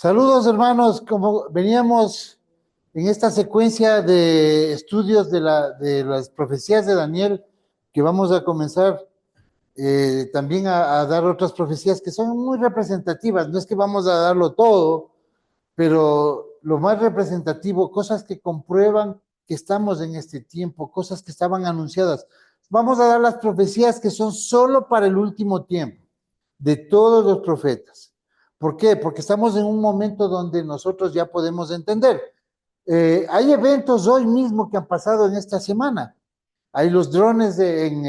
Saludos, hermanos. Como veníamos en esta secuencia de estudios de las profecías de Daniel, que vamos a comenzar también a dar otras profecías que son muy representativas. No es que vamos a darlo todo, pero lo más representativo, cosas que comprueban que estamos en este tiempo, cosas que estaban anunciadas. Vamos a dar las profecías que son solo para el último tiempo, de todos los profetas. ¿Por qué? Porque estamos en un momento donde nosotros ya podemos entender. Hay eventos hoy mismo que han pasado en esta semana. Hay los drones en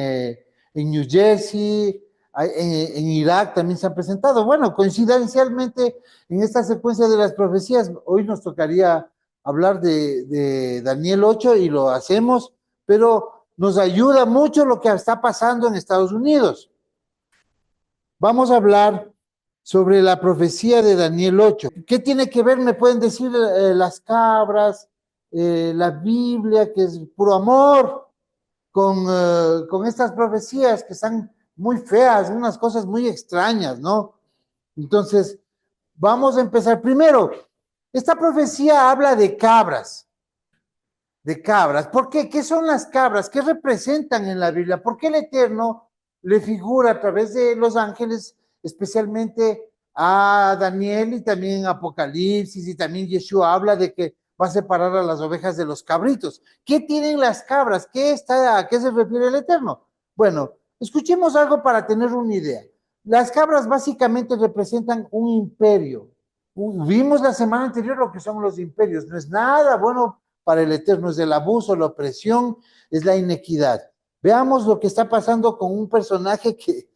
New Jersey, en Irak también se han presentado. Bueno, coincidencialmente en esta secuencia de las profecías, hoy nos tocaría hablar de Daniel 8 y lo hacemos, pero nos ayuda mucho lo que está pasando en Estados Unidos. Vamos a hablar sobre la profecía de Daniel 8. ¿Qué tiene que ver? Me pueden decir las cabras, la Biblia, que es puro amor, con estas profecías que están muy feas, unas cosas muy extrañas, ¿no? Entonces, vamos a empezar. Primero, esta profecía habla de cabras, de cabras. ¿Por qué? ¿Qué son las cabras? ¿Qué representan en la Biblia? ¿Por qué el Eterno le figura a través de los ángeles, especialmente a Daniel y también en Apocalipsis y también Yeshua habla de que va a separar a las ovejas de los cabritos? ¿Qué tienen las cabras? ¿A qué se refiere el Eterno? Bueno, escuchemos algo para tener una idea. Las cabras básicamente representan un imperio. Vimos la semana anterior lo que son los imperios. No es nada bueno para el Eterno, es el abuso, la opresión, es la inequidad. Veamos lo que está pasando con un personaje que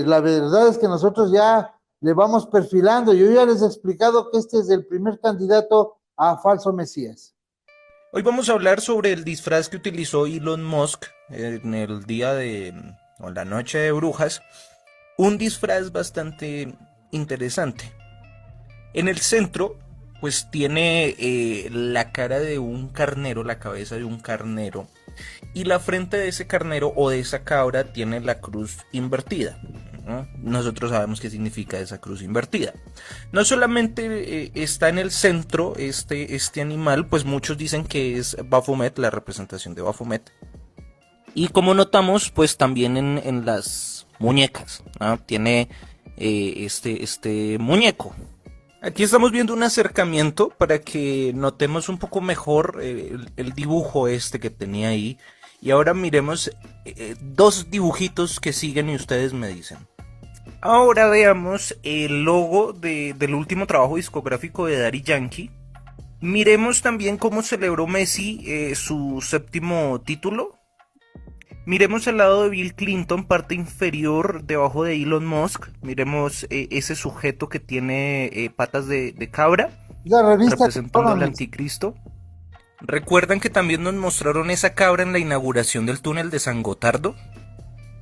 la verdad es que nosotros ya le vamos perfilando. Yo ya les he explicado que este es el primer candidato a falso Mesías. Hoy vamos a hablar sobre el disfraz que utilizó Elon Musk en el día o la noche de brujas. Un disfraz bastante interesante. En el centro, pues tiene la cara de un carnero, la cabeza de un carnero. Y la frente de ese carnero o de esa cabra tiene la cruz invertida, ¿no? Nosotros sabemos qué significa esa cruz invertida. No solamente está en el centro este animal, pues muchos dicen que es Baphomet, la representación de Baphomet. Y como notamos, pues también en las muñecas, ¿no? Tiene este muñeco. Aquí estamos viendo un acercamiento para que notemos un poco mejor el dibujo este que tenía ahí. Y ahora miremos dos dibujitos que siguen y ustedes me dicen. Ahora veamos el logo del último trabajo discográfico de Daddy Yankee. Miremos también cómo celebró Messi su séptimo título. Miremos al lado de Bill Clinton, parte inferior debajo de Elon Musk. Miremos ese sujeto que tiene patas de cabra, La revista representando al Economist. anticristo. ¿Recuerdan que también nos mostraron esa cabra en la inauguración del túnel de San Gotardo?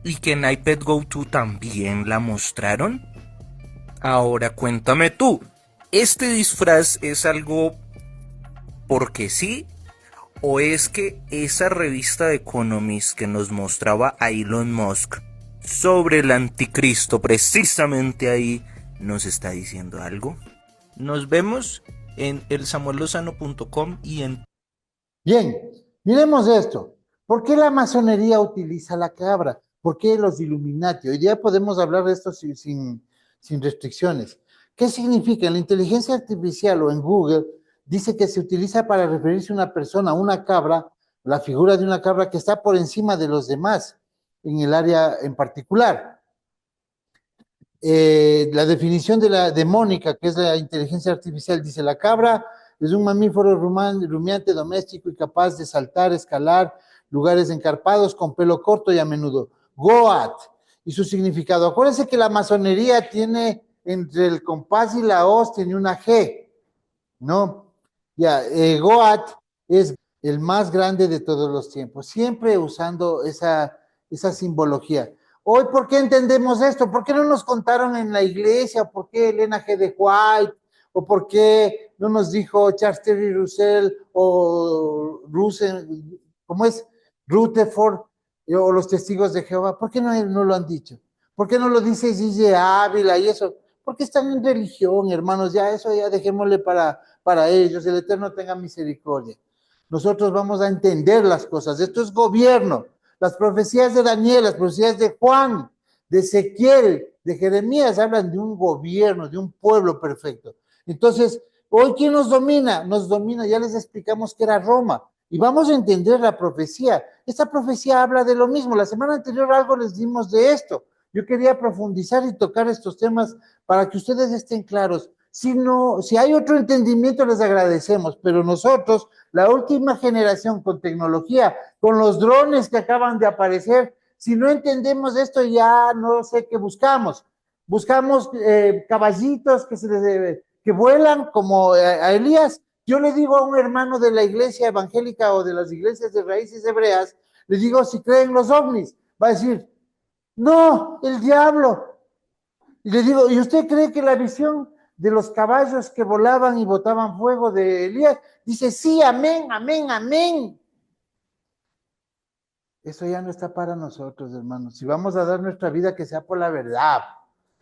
¿Y que en iPad Go 2 también la mostraron? Ahora cuéntame tú, ¿este disfraz es algo porque sí? ¿O es que esa revista de Economist que nos mostraba a Elon Musk sobre el anticristo, precisamente ahí, nos está diciendo algo? Nos vemos en elsamuellozano.com y en... Bien, miremos esto. ¿Por qué la masonería utiliza la cabra? ¿Por qué los Illuminati? Hoy día podemos hablar de esto sin restricciones. ¿Qué significa? En la inteligencia artificial o en Google dice que se utiliza para referirse a una persona, a una cabra, la figura de una cabra que está por encima de los demás en el área en particular. La definición de Mónica, que es la inteligencia artificial, dice: la cabra es un mamífero rumiante doméstico y capaz de saltar, escalar lugares encarpados con pelo corto y a menudo. Goat. Y su significado. Acuérdense que la masonería tiene entre el compás y la hoz, tiene una G, ¿no? Ya, Goat es el más grande de todos los tiempos, siempre usando esa simbología. Hoy, ¿por qué entendemos esto? ¿Por qué no nos contaron en la iglesia? ¿Por qué Elena G. de White? ¿O por qué no nos dijo Charles Terry Russell o Russell, ¿cómo es? Rutherford o los testigos de Jehová? ¿Por qué no lo han dicho? ¿Por qué no lo dice Gigi Ávila y eso? porque están en religión, hermanos, ya eso ya dejémosle para ellos, el Eterno tenga misericordia. Nosotros vamos a entender las cosas, esto es gobierno, las profecías de Daniel, las profecías de Juan, de Ezequiel, de Jeremías, hablan de un gobierno, de un pueblo perfecto. Entonces, hoy, ¿quién nos domina? Nos domina, ya les explicamos que era Roma, y vamos a entender la profecía. Esta profecía habla de lo mismo. La semana anterior algo les dimos de esto. Yo quería profundizar y tocar estos temas para que ustedes estén claros. Si hay otro entendimiento, les agradecemos, pero nosotros, la última generación con tecnología, con los drones que acaban de aparecer, si no entendemos esto, ya no sé qué buscamos. Buscamos caballitos que vuelan como a Elías. Yo le digo a un hermano de la iglesia evangélica o de las iglesias de raíces hebreas, le digo, si creen los ovnis, va a decir, no, el diablo. Y le digo, ¿y usted cree que la visión de los caballos que volaban y botaban fuego de Elías? Dice, sí, amén, amén, amén. Eso ya no está para nosotros, hermanos. Si vamos a dar nuestra vida, que sea por la verdad.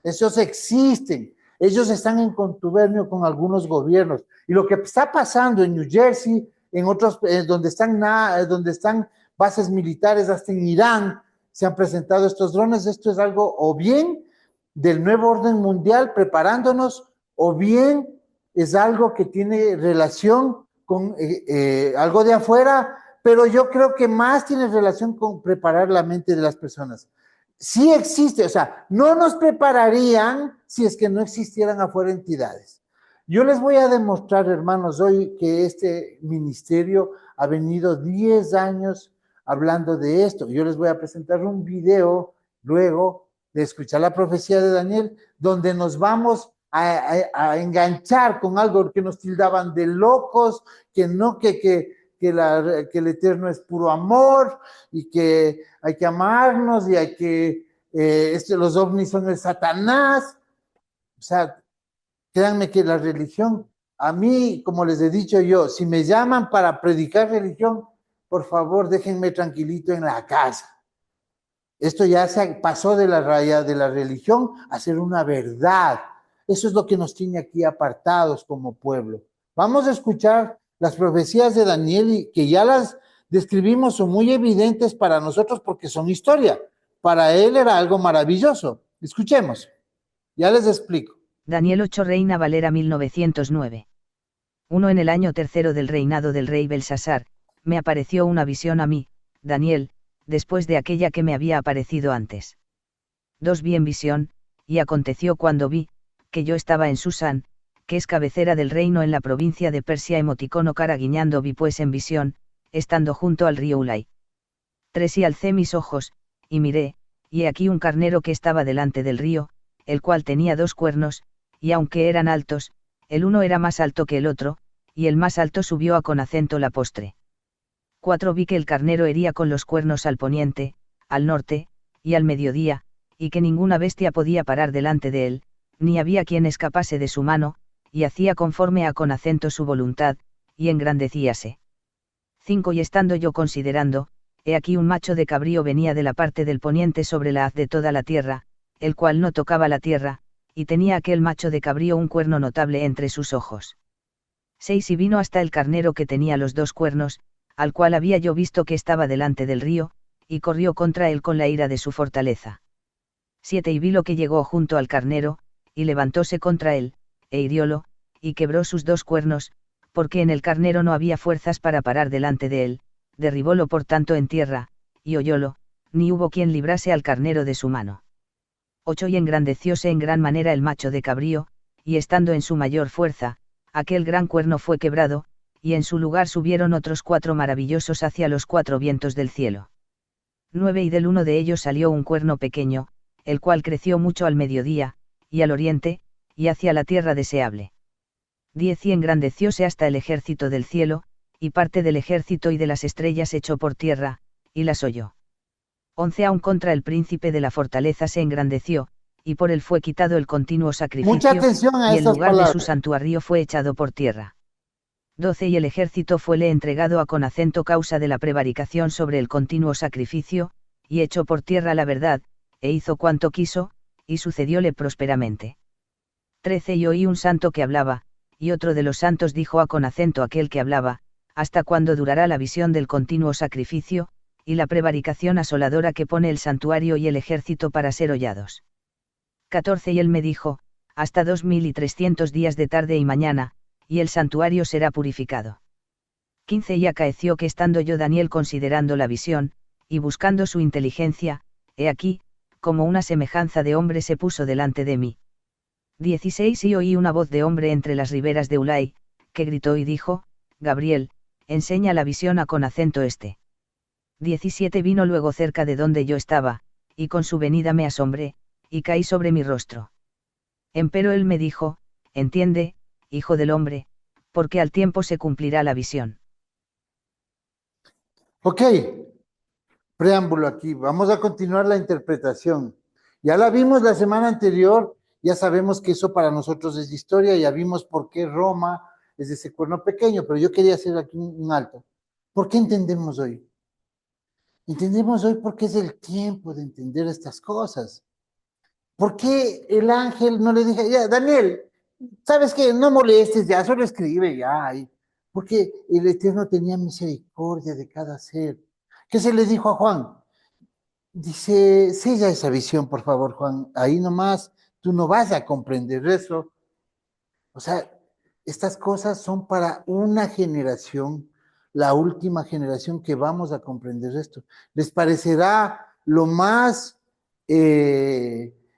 Esos existen. Ellos están en contubernio con algunos gobiernos. Y lo que está pasando en New Jersey, en otros, donde están bases militares, hasta en Irán, se han presentado estos drones. Esto es algo o bien del nuevo orden mundial preparándonos, o bien es algo que tiene relación con algo de afuera, pero yo creo que más tiene relación con preparar la mente de las personas. Sí existe, o sea, no nos prepararían si es que no existieran afuera entidades. Yo les voy a demostrar, hermanos, hoy que este ministerio ha venido 10 años hablando de esto. Yo les voy a presentar un video luego de escuchar la profecía de Daniel, donde nos vamos a enganchar con algo que nos tildaban de locos, que el Eterno es puro amor y que hay que amarnos y hay que, los ovnis son el Satanás. O sea, créanme que la religión, a mí, como les he dicho yo, si me llaman para predicar religión, por favor, déjenme tranquilito en la casa. Esto ya se pasó de la raya de la religión a ser una verdad. Eso es lo que nos tiene aquí apartados como pueblo. Vamos a escuchar las profecías de Daniel y que ya las describimos, son muy evidentes para nosotros porque son historia. Para él era algo maravilloso. Escuchemos. Ya les explico. Daniel 8, Reina Valera 1909. 1. En el año tercero del reinado del rey Belsasar, me apareció una visión a mí, Daniel, después de aquella que me había aparecido antes. 2. Vi en visión, y aconteció cuando vi, que yo estaba en Susán, que es cabecera del reino en la provincia de Persia, emoticono cara guiñando vi pues en visión, estando junto al río Ulai. 3. Y alcé mis ojos, y miré, y he aquí un carnero que estaba delante del río, el cual tenía 2 cuernos, y aunque eran altos, el uno era más alto que el otro, y el más alto subió a con acento la postre. 4. Vi que el carnero hería con los cuernos al poniente, al norte, y al mediodía, y que ninguna bestia podía parar delante de él, ni había quien escapase de su mano, y hacía conforme a con acento su voluntad, y engrandecíase. 5. Y estando yo considerando, he aquí un macho de cabrío venía de la parte del poniente sobre la haz de toda la tierra, el cual no tocaba la tierra, y tenía aquel macho de cabrío un cuerno notable entre sus ojos. 6. Y vino hasta el carnero que tenía los 2 cuernos, al cual había yo visto que estaba delante del río, y corrió contra él con la ira de su fortaleza. 7. Y vi lo que llegó junto al carnero, y levantóse contra él, e hiriólo, y quebró sus 2 cuernos, porque en el carnero no había fuerzas para parar delante de él, derribólo por tanto en tierra, y hollólo, ni hubo quien librase al carnero de su mano. 8. Y engrandecióse en gran manera el macho de cabrío, y estando en su mayor fuerza, aquel gran cuerno fue quebrado, y en su lugar subieron otros 4 maravillosos hacia los 4 vientos del cielo. 9. Y del uno de ellos salió un cuerno pequeño, el cual creció mucho al mediodía, y al oriente, y hacia la tierra deseable. 10. Y engrandecióse hasta el ejército del cielo, y parte del ejército y de las estrellas echó por tierra, y las holló. 11. Aun contra el príncipe de la fortaleza se engrandeció, y por él fue quitado el continuo sacrificio, Mucha atención a y el estas lugar palabras. de su santuario fue echado por tierra. 12. Y el ejército fuele entregado a con acento causa de la prevaricación sobre el continuo sacrificio, y echó por tierra la verdad, e hizo cuanto quiso, y sucedióle prósperamente. 13 Y oí un santo que hablaba, y otro de los santos dijo con acento aquel que hablaba, ¿hasta cuándo durará la visión del continuo sacrificio, y la prevaricación asoladora que pone el santuario y el ejército para ser hollados? 14 Y él me dijo, hasta 2300 días de tarde y mañana, y el santuario será purificado. 15 Y acaeció que estando yo Daniel considerando la visión, y buscando su inteligencia, he aquí, como una semejanza de hombre se puso delante de mí. 16 Y oí una voz de hombre entre las riberas de Ulai, que gritó y dijo, Gabriel, enseña la visión con acento este. 17 Vino luego cerca de donde yo estaba, y con su venida me asombré, y caí sobre mi rostro. Empero él me dijo, entiende, hijo del hombre, porque al tiempo se cumplirá la visión. Ok, preámbulo aquí. Vamos a continuar la interpretación. Ya la vimos la semana anterior, ya sabemos que eso para nosotros es historia, ya vimos por qué Roma es ese cuerno pequeño, pero yo quería hacer aquí un alto. ¿Por qué entendemos hoy? Entendemos hoy porque es el tiempo de entender estas cosas. ¿Por qué el ángel no le dije, ya, Daniel, sabes qué? No molestes ya, solo escribe ya. Porque el Eterno tenía misericordia de cada ser. ¿Qué se le dijo a Juan? Dice, sella esa visión, por favor, Juan. Ahí nomás, tú no vas a comprender eso. O sea, estas cosas son para una generación, la última generación que vamos a comprender esto. Les parecerá lo más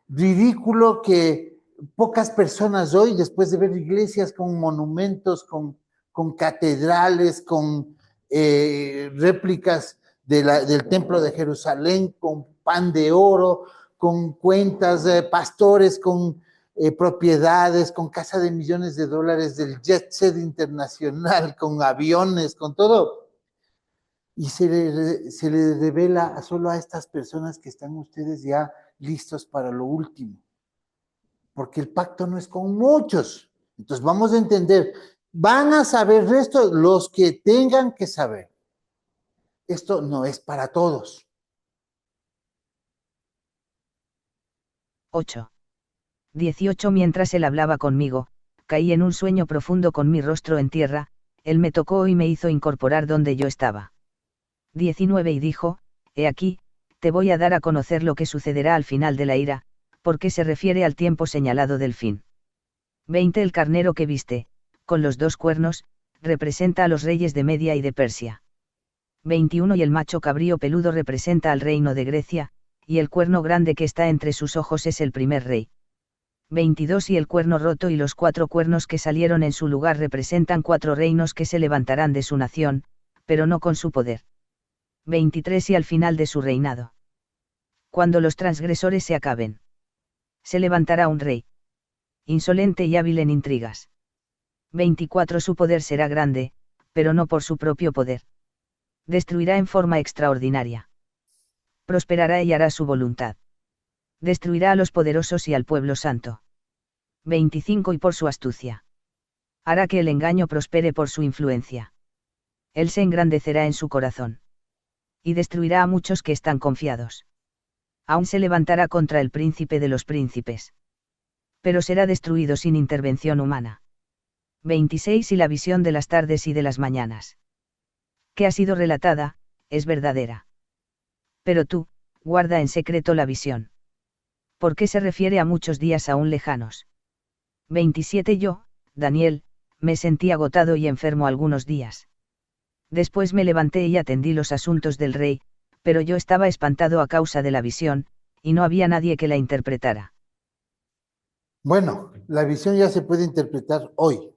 ridículo que pocas personas hoy, después de ver iglesias con monumentos, con catedrales, con réplicas del templo de Jerusalén, con pan de oro, con cuentas de pastores, con propiedades, con casa de millones de dólares, del jet set internacional, con aviones, con todo. Y se le revela solo a estas personas que están ustedes ya listos para lo último. Porque el pacto no es con muchos. Entonces vamos a entender, van a saber esto los que tengan que saber. Esto no es para todos. 8. 18 Mientras él hablaba conmigo, caí en un sueño profundo con mi rostro en tierra, él me tocó y me hizo incorporar donde yo estaba. 19 Y dijo, he aquí, te voy a dar a conocer lo que sucederá al final de la ira, porque se refiere al tiempo señalado del fin. 20 El carnero que viste, con los 2 cuernos, representa a los reyes de Media y de Persia. 21 Y el macho cabrío peludo representa al reino de Grecia, y el cuerno grande que está entre sus ojos es el primer rey. 22 Y el cuerno roto y los 4 cuernos que salieron en su lugar representan 4 reinos que se levantarán de su nación, pero no con su poder. 23 Y al final de su reinado, cuando los transgresores se acaben, se levantará un rey insolente y hábil en intrigas. 24 Su poder será grande, pero no por su propio poder. Destruirá en forma extraordinaria. Prosperará y hará su voluntad. Destruirá a los poderosos y al pueblo santo. 25 Y por su astucia hará que el engaño prospere por su influencia. Él se engrandecerá en su corazón. Y destruirá a muchos que están confiados. Aún se levantará contra el príncipe de los príncipes. Pero será destruido sin intervención humana. 26 Y la visión de las tardes y de las mañanas, que ha sido relatada, es verdadera. Pero tú, guarda en secreto la visión. Porque se refiere a muchos días aún lejanos. 27 Yo, Daniel, me sentí agotado y enfermo algunos días. Después me levanté y atendí los asuntos del rey, pero yo estaba espantado a causa de la visión, y no había nadie que la interpretara. Bueno, la visión ya se puede interpretar hoy.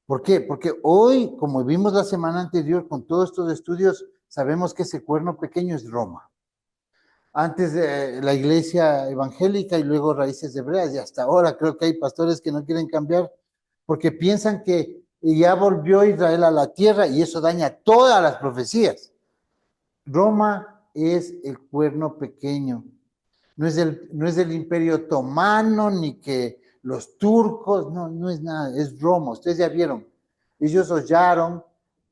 ¿Por qué? Porque hoy, como vimos la semana anterior con todos estos estudios, sabemos que ese cuerno pequeño es Roma. Antes de la iglesia evangélica y luego raíces hebreas, y hasta ahora creo que hay pastores que no quieren cambiar porque piensan que ya volvió Israel a la tierra y eso daña todas las profecías. Roma es el cuerno pequeño. No es el imperio otomano, ni que los turcos, no es nada, es Roma. Ustedes ya vieron, ellos hollaron,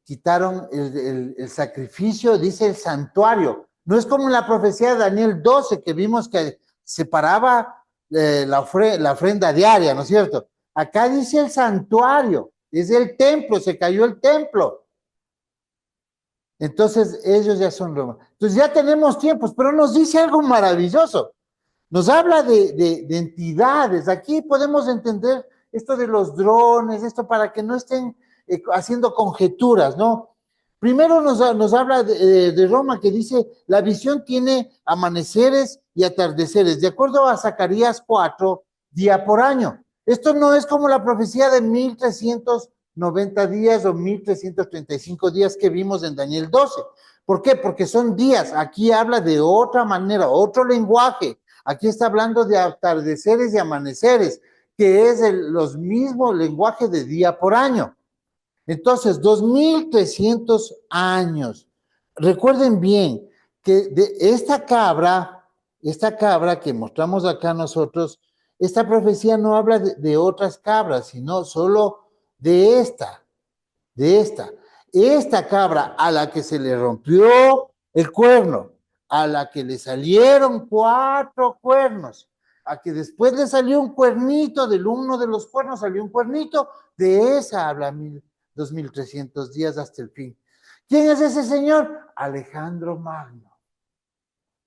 quitaron el sacrificio, dice el santuario. No es como en la profecía de Daniel 12, que vimos que separaba la ofrenda diaria, ¿no es cierto? Acá dice el santuario, es el templo, se cayó el templo. Entonces ellos ya son Roma. Entonces ya tenemos tiempos, pero nos dice algo maravilloso. Nos habla de entidades. Aquí podemos entender esto de los drones, esto para que no estén haciendo conjeturas, ¿no? Primero nos habla de Roma, que dice, la visión tiene amaneceres y atardeceres, de acuerdo a Zacarías 4, día por año. Esto no es como la profecía de 1390 días o 1335 días que vimos en Daniel 12. ¿Por qué? Porque son días. Aquí habla de otra manera, otro lenguaje. Aquí está hablando de atardeceres y amaneceres, que es los mismos lenguajes de día por año. Entonces, 2300 años. Recuerden bien que de esta cabra que mostramos acá nosotros, esta profecía no habla de otras cabras, sino solo de esta, de esta. Esta cabra a la que se le rompió el cuerno, a la que le salieron 4 cuernos, a que después le salió un cuernito, del uno de los cuernos salió un cuernito, de esa habla 2300 días hasta el fin. ¿Quién es ese señor? Alejandro Magno,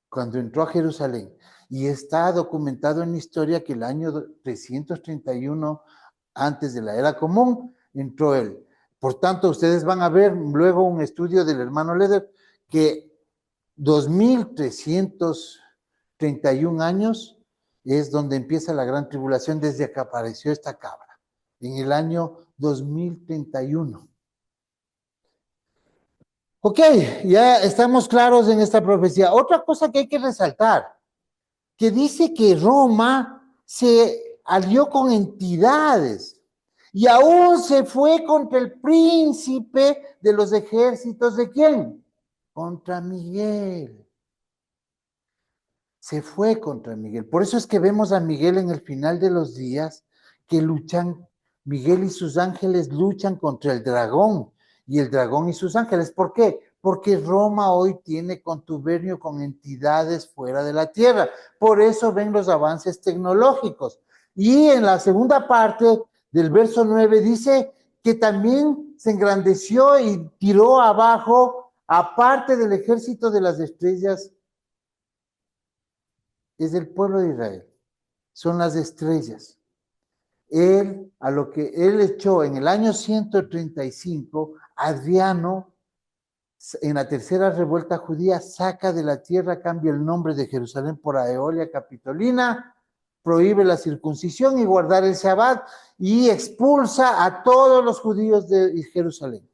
cuando entró a Jerusalén. Y está documentado en la historia que el año 331, antes de la era común, entró él. Por tanto, ustedes van a ver luego un estudio del hermano Leder que 2331 años es donde empieza la gran tribulación desde que apareció esta cabra, en el año 2031. Ok, ya estamos claros en esta profecía. Otra cosa que hay que resaltar, que dice que Roma se alió con entidades y aún se fue contra el príncipe de los ejércitos. ¿De quién? Contra Miguel. Se fue contra Miguel. Por eso es que vemos a Miguel en el final de los días que luchan, Miguel y sus ángeles luchan contra el dragón y el dragón y sus ángeles. ¿Por qué? Porque Roma hoy tiene contubernio con entidades fuera de la tierra. Por eso ven los avances tecnológicos. Y en la segunda parte del verso 9 dice que también se engrandeció y tiró abajo, aparte del ejército de las estrellas, es del pueblo de Israel, son las estrellas. A lo que él echó en el año 135, Adriano, en la tercera revuelta judía, saca de la tierra, cambia el nombre de Jerusalén por Aeolia Capitolina, prohíbe la circuncisión y guardar el Shabbat y expulsa a todos los judíos de Jerusalén.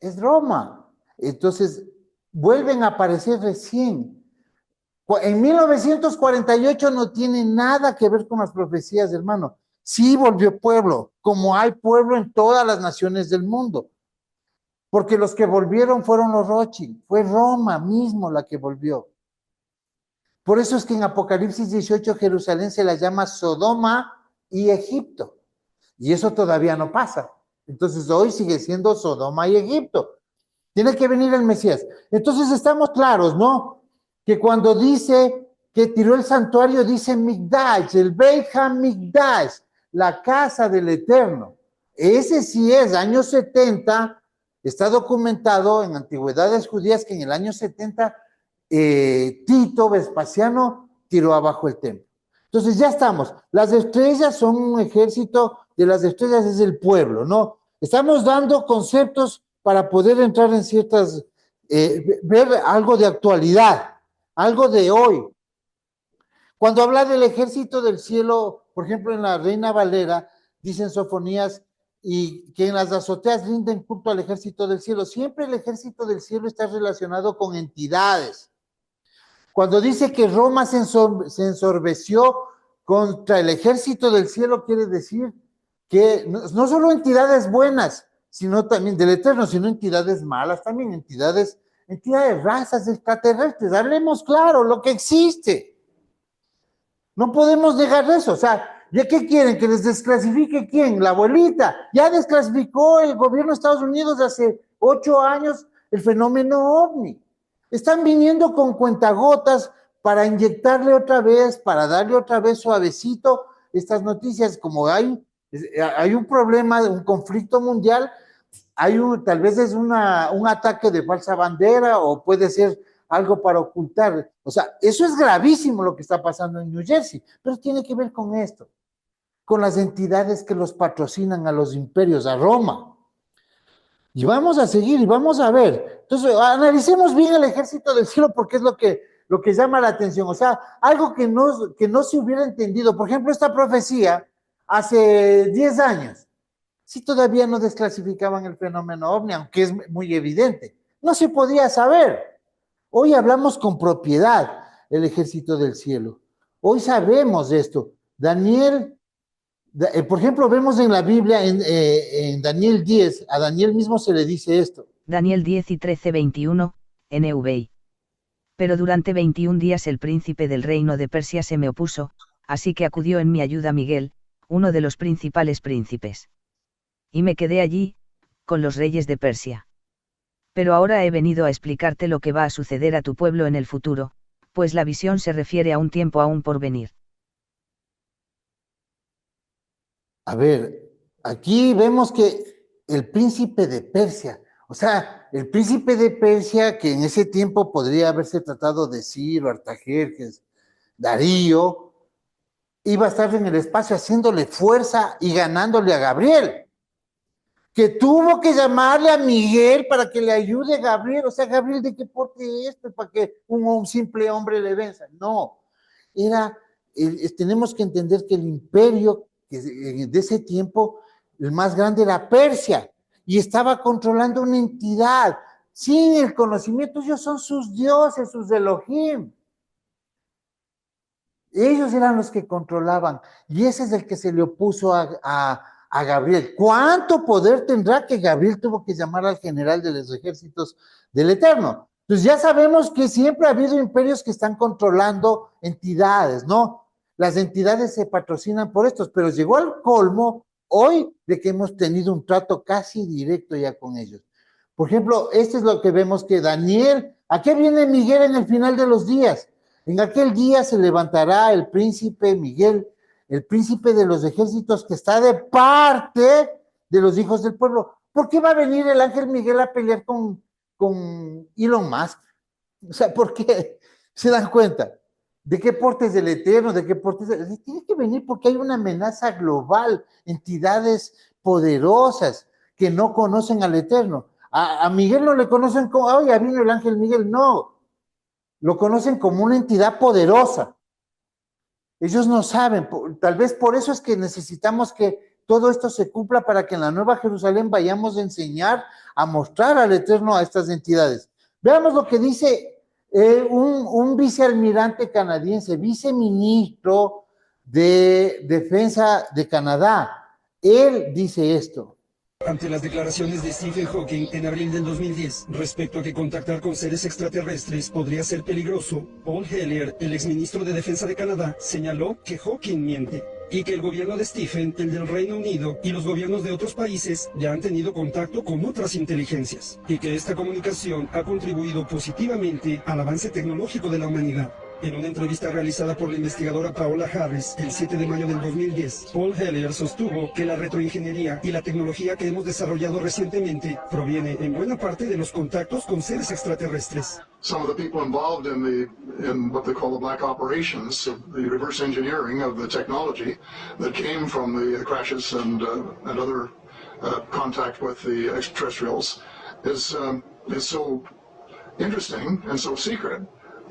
Es Roma. Entonces, vuelven a aparecer recién. En 1948 no tiene nada que ver con las profecías, hermano. Sí volvió pueblo, como hay pueblo en todas las naciones del mundo. Porque los que volvieron fueron los Rothschild, fue Roma mismo la que volvió. Por eso es que en Apocalipsis 18 Jerusalén se la llama Sodoma y Egipto. Y eso todavía no pasa. Entonces hoy sigue siendo Sodoma y Egipto. Tiene que venir el Mesías. Entonces estamos claros, ¿no? Que cuando dice que tiró el santuario, dice Migdash, el Beit HaMikdash, la casa del Eterno. Ese sí es, año 70, está documentado en antigüedades judías que en el año 70 Tito Vespasiano tiró abajo el templo. Entonces ya estamos. Las estrellas son un ejército, de las estrellas es el pueblo, ¿no? Estamos dando conceptos para poder entrar en ciertas, ver algo de actualidad, algo de hoy. Cuando habla del ejército del cielo, por ejemplo, en la Reina Valera, dicen Sofonías, y que en las azoteas rinden culto al ejército del cielo. Siempre el ejército del cielo está relacionado con entidades. Cuando dice que Roma se ensorbeció contra el ejército del cielo, quiere decir que no solo entidades buenas, sino también del Eterno, sino entidades malas, también entidades, razas extraterrestres. Hablemos claro, lo que existe. No podemos negar eso. O sea, ¿ya qué quieren? ¿Que les desclasifique quién? La abuelita. Ya desclasificó el gobierno de Estados Unidos hace 8 años el fenómeno OVNI. Están viniendo con cuentagotas para inyectarle otra vez, para darle otra vez suavecito estas noticias, como hay un problema, un conflicto mundial, tal vez es un ataque de falsa bandera o puede ser algo para ocultar. O sea, eso es gravísimo lo que está pasando en New Jersey, pero tiene que ver con esto, con las entidades que los patrocinan a los imperios, a Roma. Y vamos a seguir y vamos a ver. Entonces, analicemos bien el ejército del cielo porque es lo que llama la atención. O sea, algo que no se hubiera entendido. Por ejemplo, esta profecía hace 10 años, si todavía no desclasificaban el fenómeno ovni, aunque es muy evidente, no se podía saber. Hoy hablamos con propiedad el ejército del cielo. Hoy sabemos esto. Daniel, por ejemplo, vemos en la Biblia, en Daniel 10, a Daniel mismo se le dice esto. Daniel 10 y 13, 21, NVI. Pero durante 21 días el príncipe del reino de Persia se me opuso, así que acudió en mi ayuda Miguel, uno de los principales príncipes. Y me quedé allí, con los reyes de Persia. Pero ahora he venido a explicarte lo que va a suceder a tu pueblo en el futuro, pues la visión se refiere a un tiempo aún por venir. A ver, aquí vemos que el príncipe de Persia, o sea, el príncipe de Persia, que en ese tiempo podría haberse tratado de Ciro, Artajerjes, Darío, iba a estar en el espacio haciéndole fuerza y ganándole a Gabriel, que tuvo que llamarle a Miguel para que le ayude a Gabriel. O sea, Gabriel, ¿de qué porte esto? Para que un simple hombre le venza. No, tenemos que entender que el imperio de ese tiempo, el más grande era Persia, y estaba controlando una entidad sin el conocimiento. Ellos son sus dioses, sus Elohim. Ellos eran los que controlaban, y ese es el que se le opuso a Gabriel. ¿Cuánto poder tendrá que Gabriel tuvo que llamar al general de los ejércitos del Eterno? Pues ya sabemos que siempre ha habido imperios que están controlando entidades, ¿no? Las entidades se patrocinan por estos, pero llegó al colmo hoy de que hemos tenido un trato casi directo ya con ellos. Por ejemplo, esto es lo que vemos que Daniel, ¿a qué viene Miguel en el final de los días? En aquel día se levantará el príncipe Miguel, el príncipe de los ejércitos que está de parte de los hijos del pueblo. ¿Por qué va a venir el ángel Miguel a pelear con Elon Musk? O sea, ¿por qué? ¿Se dan cuenta? ¿De qué porte es del Eterno? ¿De qué porte es? Tiene que venir porque hay una amenaza global, entidades poderosas que no conocen al Eterno. A Miguel no le conocen como, oh, ya vino el ángel Miguel, no. Lo conocen como una entidad poderosa. Ellos no saben, tal vez por eso es que necesitamos que todo esto se cumpla para que en la Nueva Jerusalén vayamos a enseñar, a mostrar al Eterno a estas entidades. Veamos lo que dice un vicealmirante canadiense, viceministro de Defensa de Canadá. Él dice esto. Ante las declaraciones de Stephen Hawking en abril del 2010 respecto a que contactar con seres extraterrestres podría ser peligroso, Paul Hellyer, el exministro de Defensa de Canadá, señaló que Hawking miente y que el gobierno de Stephen, el del Reino Unido y los gobiernos de otros países ya han tenido contacto con otras inteligencias y que esta comunicación ha contribuido positivamente al avance tecnológico de la humanidad. En una entrevista realizada por la investigadora Paola Harris el 7 de mayo del 2010, Paul Hellyer sostuvo que la retroingeniería y la tecnología que hemos desarrollado recientemente proviene en buena parte de los contactos con seres extraterrestres. Some of the people involved in what they call the black operations, the reverse engineering of the technology that came from the crashes and other contact with the extraterrestrials is so interesting and so secret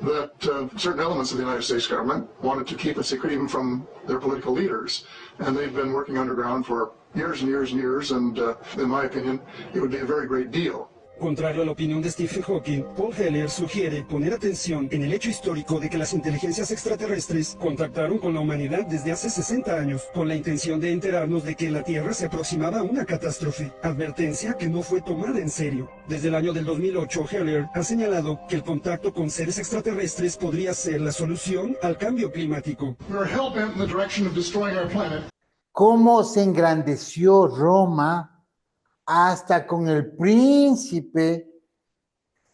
that certain elements of the United States government wanted to keep it secret even from their political leaders. And they've been working underground for years and years and years, and in my opinion, it would be a very great deal. Contrario a la opinión de Stephen Hawking, Paul Hellyer sugiere poner atención en el hecho histórico de que las inteligencias extraterrestres contactaron con la humanidad desde hace 60 años, con la intención de enterarnos de que la Tierra se aproximaba a una catástrofe, advertencia que no fue tomada en serio. Desde el año del 2008, Hellyer ha señalado que el contacto con seres extraterrestres podría ser la solución al cambio climático. ¿Cómo se engrandeció Roma hasta con el príncipe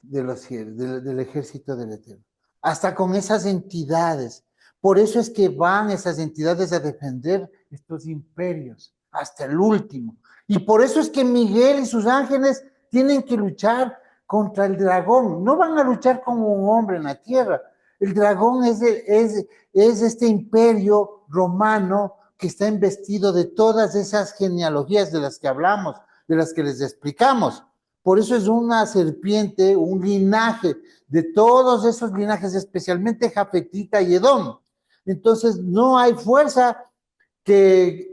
de los cielos, del ejército del Eterno? hasta con esas entidades. Por eso es que van esas entidades a defender estos imperios hasta el último. Y por eso es que Miguel y sus ángeles tienen que luchar contra el dragón. No van a luchar como un hombre en la tierra. El dragón es este imperio romano que está investido de todas esas genealogías de las que hablamos, de las que les explicamos. Por eso es una serpiente, un linaje de todos esos linajes, especialmente Jafetita y Edom. Entonces no hay fuerza que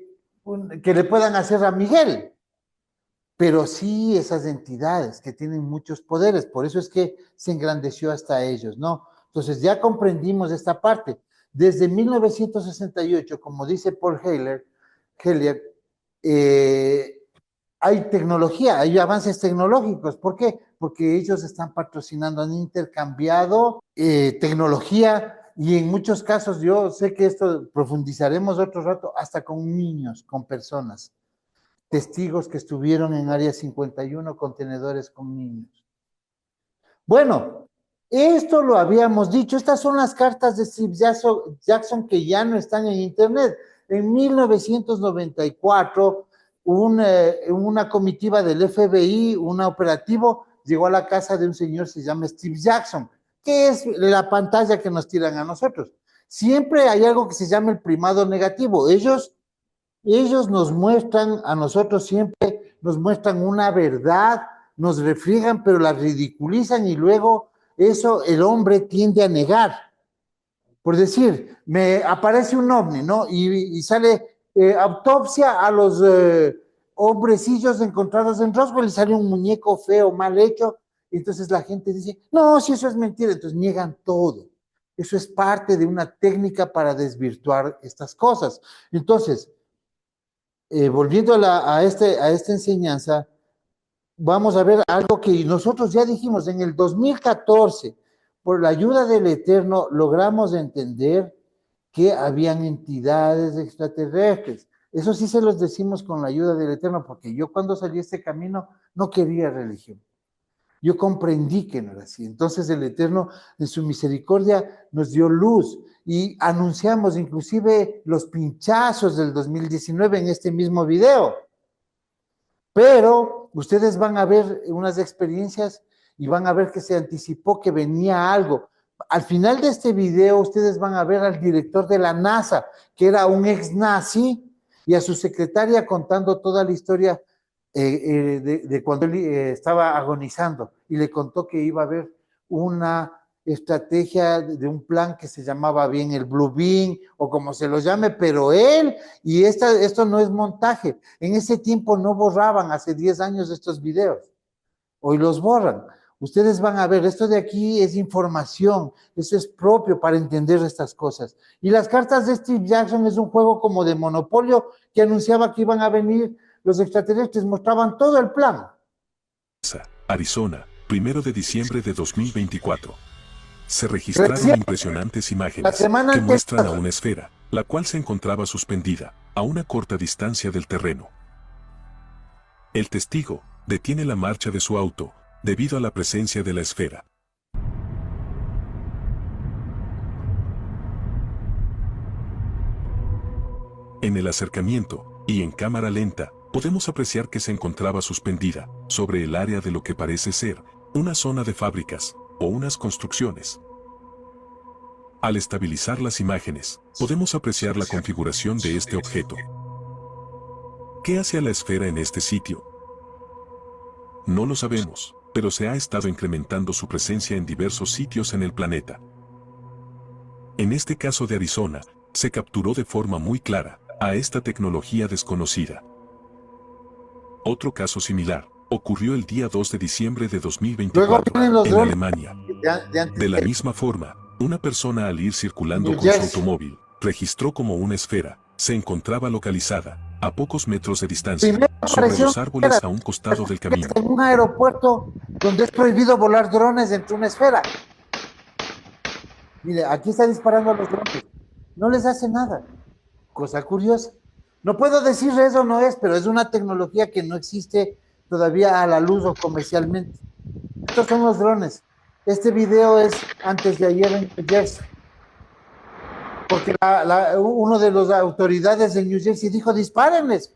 le puedan hacer a Miguel, pero sí esas entidades que tienen muchos poderes, por eso es que se engrandeció hasta ellos, ¿no? Entonces ya comprendimos esta parte. Desde 1968, como dice Paul Hellyer, hay tecnología, hay avances tecnológicos. ¿Por qué? Porque ellos están patrocinando, han intercambiado tecnología y en muchos casos, yo sé que esto profundizaremos otro rato, hasta con niños, con personas, testigos que estuvieron en Área 51, contenedores con niños. Bueno, esto lo habíamos dicho, estas son las cartas de Steve Jackson que ya no están en internet. En 1994, una comitiva del FBI, un operativo, llegó a la casa de un señor que se llama Steve Jackson, que es la pantalla que nos tiran a nosotros. Siempre hay algo que se llama el primado negativo. Ellos nos muestran, a nosotros siempre nos muestran una verdad, nos refriegan, pero la ridiculizan y luego eso el hombre tiende a negar. Por decir, me aparece un ovni, ¿no? Y sale autopsia a los hombrecillos encontrados en Roswell y sale un muñeco feo, mal hecho. Y entonces la gente dice, no, si eso es mentira, entonces niegan todo. Eso es parte de una técnica para desvirtuar estas cosas. Entonces, volviendo a esta enseñanza, vamos a ver algo que nosotros ya dijimos en el 2014, por la ayuda del Eterno, logramos entender que habían entidades extraterrestres. Eso sí se los decimos con la ayuda del Eterno, porque yo cuando salí este camino no quería religión. Yo comprendí que no era así. Entonces el Eterno, en su misericordia, nos dio luz y anunciamos inclusive los pinchazos del 2019 en este mismo video. Pero ustedes van a ver unas experiencias y van a ver que se anticipó que venía algo. Al final de este video, ustedes van a ver al director de la NASA, que era un ex nazi, y a su secretaria contando toda la historia de cuando él estaba agonizando, y le contó que iba a haber una estrategia de un plan que se llamaba bien el Blue Beam, o como se lo llame, pero él, y esto no es montaje, en ese tiempo no borraban, hace 10 años estos videos, hoy los borran. Ustedes van a ver, esto de aquí es información, eso es propio para entender estas cosas. Y las cartas de Steve Jackson es un juego como de Monopolio que anunciaba que iban a venir los extraterrestres, mostraban todo el plan. Arizona, 1 de diciembre de 2024. Se registraron impresionantes imágenes que muestran a una esfera, la cual se encontraba suspendida a una corta distancia del terreno. El testigo detiene la marcha de su auto debido a la presencia de la esfera. En el acercamiento, y en cámara lenta, podemos apreciar que se encontraba suspendida sobre el área de lo que parece ser una zona de fábricas o unas construcciones. Al estabilizar las imágenes, podemos apreciar la configuración de este objeto. ¿Qué hace a la esfera en este sitio? No lo sabemos, pero se ha estado incrementando su presencia en diversos sitios en el planeta. En este caso de Arizona, se capturó de forma muy clara a esta tecnología desconocida. Otro caso similar ocurrió el día 2 de diciembre de 2024 en Alemania. De la misma forma, una persona al ir circulando con su automóvil, registró como una esfera, se encontraba localizada a pocos metros de distancia, sobre los árboles a un costado del camino. En un aeropuerto donde es prohibido volar drones dentro de una esfera. Mire, aquí está disparando a los drones. No les hace nada. Cosa curiosa. No puedo decir eso no es, pero es una tecnología que no existe todavía a la luz o comercialmente. Estos son los drones. Este video es antes de ayer en New Jersey, porque uno de las autoridades de New Jersey dijo, dispárenles,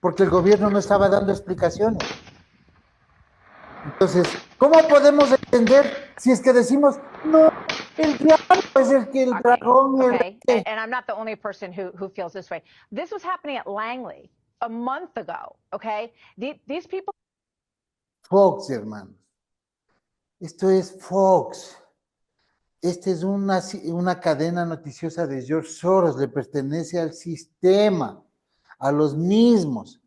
porque el gobierno no estaba dando explicaciones. Entonces, ¿cómo podemos entender si es que decimos, no, el diablo es el dragón? Okay. And I'm not the only person who feels this way. This was happening at Langley a month ago, okay? These people... Fox, hermanos. Esto es Fox. Esta es una cadena noticiosa de George Soros, le pertenece al sistema, a los mismos.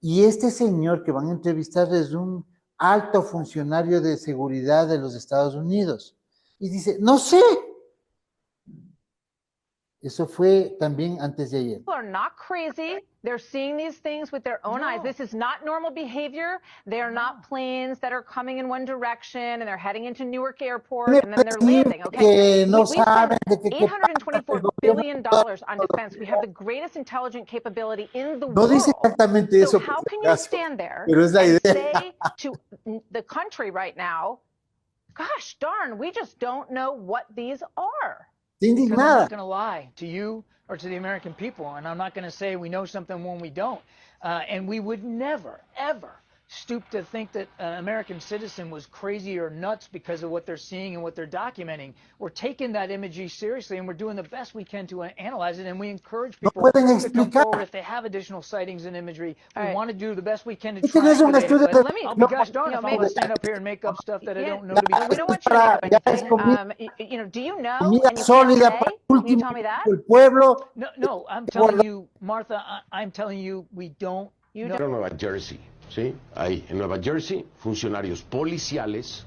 Y este señor que van a entrevistar es un alto funcionario de seguridad de los Estados Unidos. Y dice, no sé. Eso fue también antes de ayer. People are not crazy. They're seeing these things with their own eyes. This is not normal behavior. They are not planes that are coming in one direction and they're heading into Newark Airport and then they're landing, okay? No We spent $824 billion no on defense. We have the greatest intelligent capability in the No world. dice exactamente eso, So how can you stand there pero es la and idea. say to the country right now, gosh darn, we just don't know what these are? Está Because I'm indignada. not going to lie to you or to the American people, and I'm not going to say we know something when we don't. And we would never, ever stoop to think that an American citizen was crazy or nuts because of what they're seeing and what they're documenting. We're taking that imagery seriously, and we're doing the best we can to analyze it, and we encourage No people pueden to come explicar. forward if they have additional sightings and imagery. We right. want to do the best we can to Este no es un triangulate estudio it, but de- I'll be gosh darn if I want to stand up here and make up stuff that I don't know to be We don't want you to make up Ya es anything. comida- Do you know? Comida And you can't sólida say? para el Can you último tell me that? el pueblo. No, I'm telling you, Martha, I'm telling you, we don't know. En Nueva Jersey, ¿sí? Ahí, en Nueva Jersey, funcionarios policiales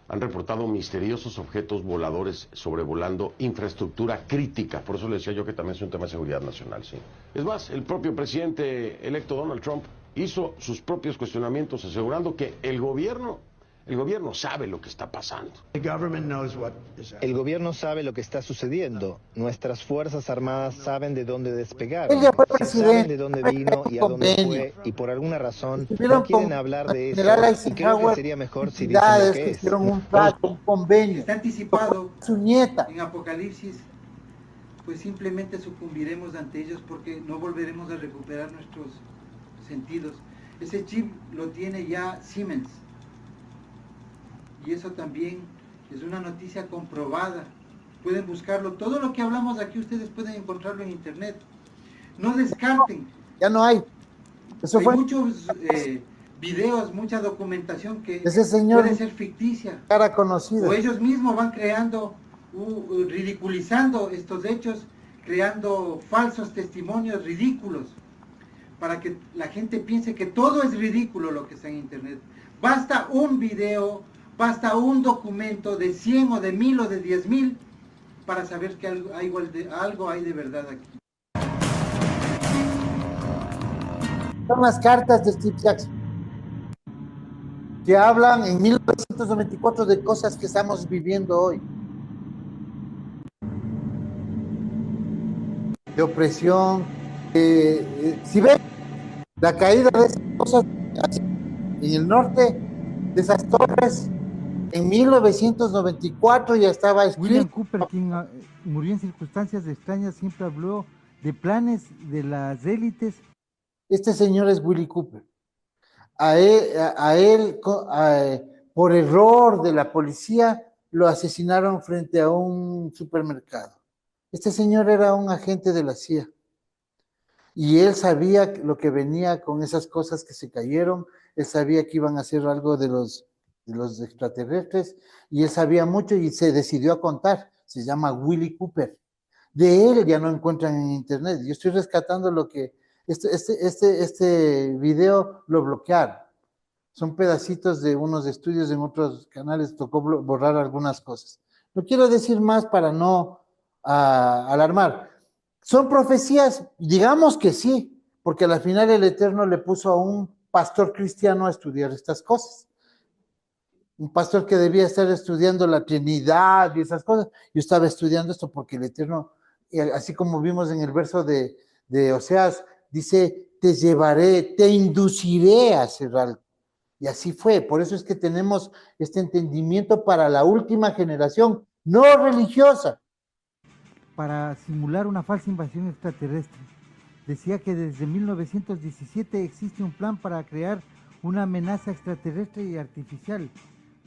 han reportado misteriosos objetos voladores sobrevolando infraestructura crítica. Por eso le decía yo que también es un tema de seguridad nacional, ¿sí? Es más, el propio presidente electo Donald Trump hizo sus propios cuestionamientos asegurando que el gobierno sabe lo que está pasando. El gobierno sabe lo que está sucediendo. Nuestras fuerzas armadas saben de dónde despegaron. Ella fue Sí presidente, saben de dónde vino y a dónde convenio. fue, y por alguna razón Estuvieron no quieren con hablar de eso. General Y creo que Eisenhower, sería mejor si dicen lo entidades que que es. hicieron un trato, un convenio. Está anticipado Su nieta. en Apocalipsis, pues simplemente sucumbiremos ante ellos porque no volveremos a recuperar nuestros sentidos. Ese chip lo tiene ya Siemens. Y eso también es una noticia comprobada. Pueden buscarlo. Todo lo que hablamos aquí ustedes pueden encontrarlo en internet. No descarten. Ya no hay. Eso Hay fue muchos videos, mucha documentación que Ese señor- puede ser ficticia. cara conocida. O ellos mismos van creando, ridiculizando estos hechos, creando falsos testimonios ridículos, para que la gente piense que todo es ridículo lo que está en internet. Basta un video, basta un documento de 100 o de 1000 o de 10,000 para saber que algo hay de verdad aquí. Son las cartas de Steve Jackson, que hablan en 1994 de cosas que estamos viviendo hoy. De opresión. Si ven la caída de esas cosas en el norte, de esas torres, en 1994 ya estaba William escrito. Cooper, quien murió en circunstancias extrañas, siempre habló de planes de las élites. Este señor es Willie Cooper. A él, por error de la policía, lo asesinaron frente a un supermercado. Este señor era un agente de la CIA. Y él sabía lo que venía con esas cosas que se cayeron. Él sabía que iban a hacer algo de los extraterrestres. Y él sabía mucho y se decidió a contar. Se llama Willie Cooper. De él ya no encuentran en internet. Yo estoy rescatando lo que... Este video lo bloquearon. Son pedacitos de unos estudios en otros canales, tocó borrar algunas cosas. No quiero decir más para no alarmar. Son profecías, digamos que sí, porque al final el Eterno le puso a un pastor cristiano a estudiar estas cosas. Un pastor que debía estar estudiando la Trinidad y esas cosas. Yo estaba estudiando esto porque el Eterno, así como vimos en el verso de Oseas, dice, te llevaré, te induciré a hacer algo. Y así fue, por eso es que tenemos este entendimiento para la última generación, no religiosa. Para simular una falsa invasión extraterrestre. Decía que desde 1917 existe un plan para crear una amenaza extraterrestre y artificial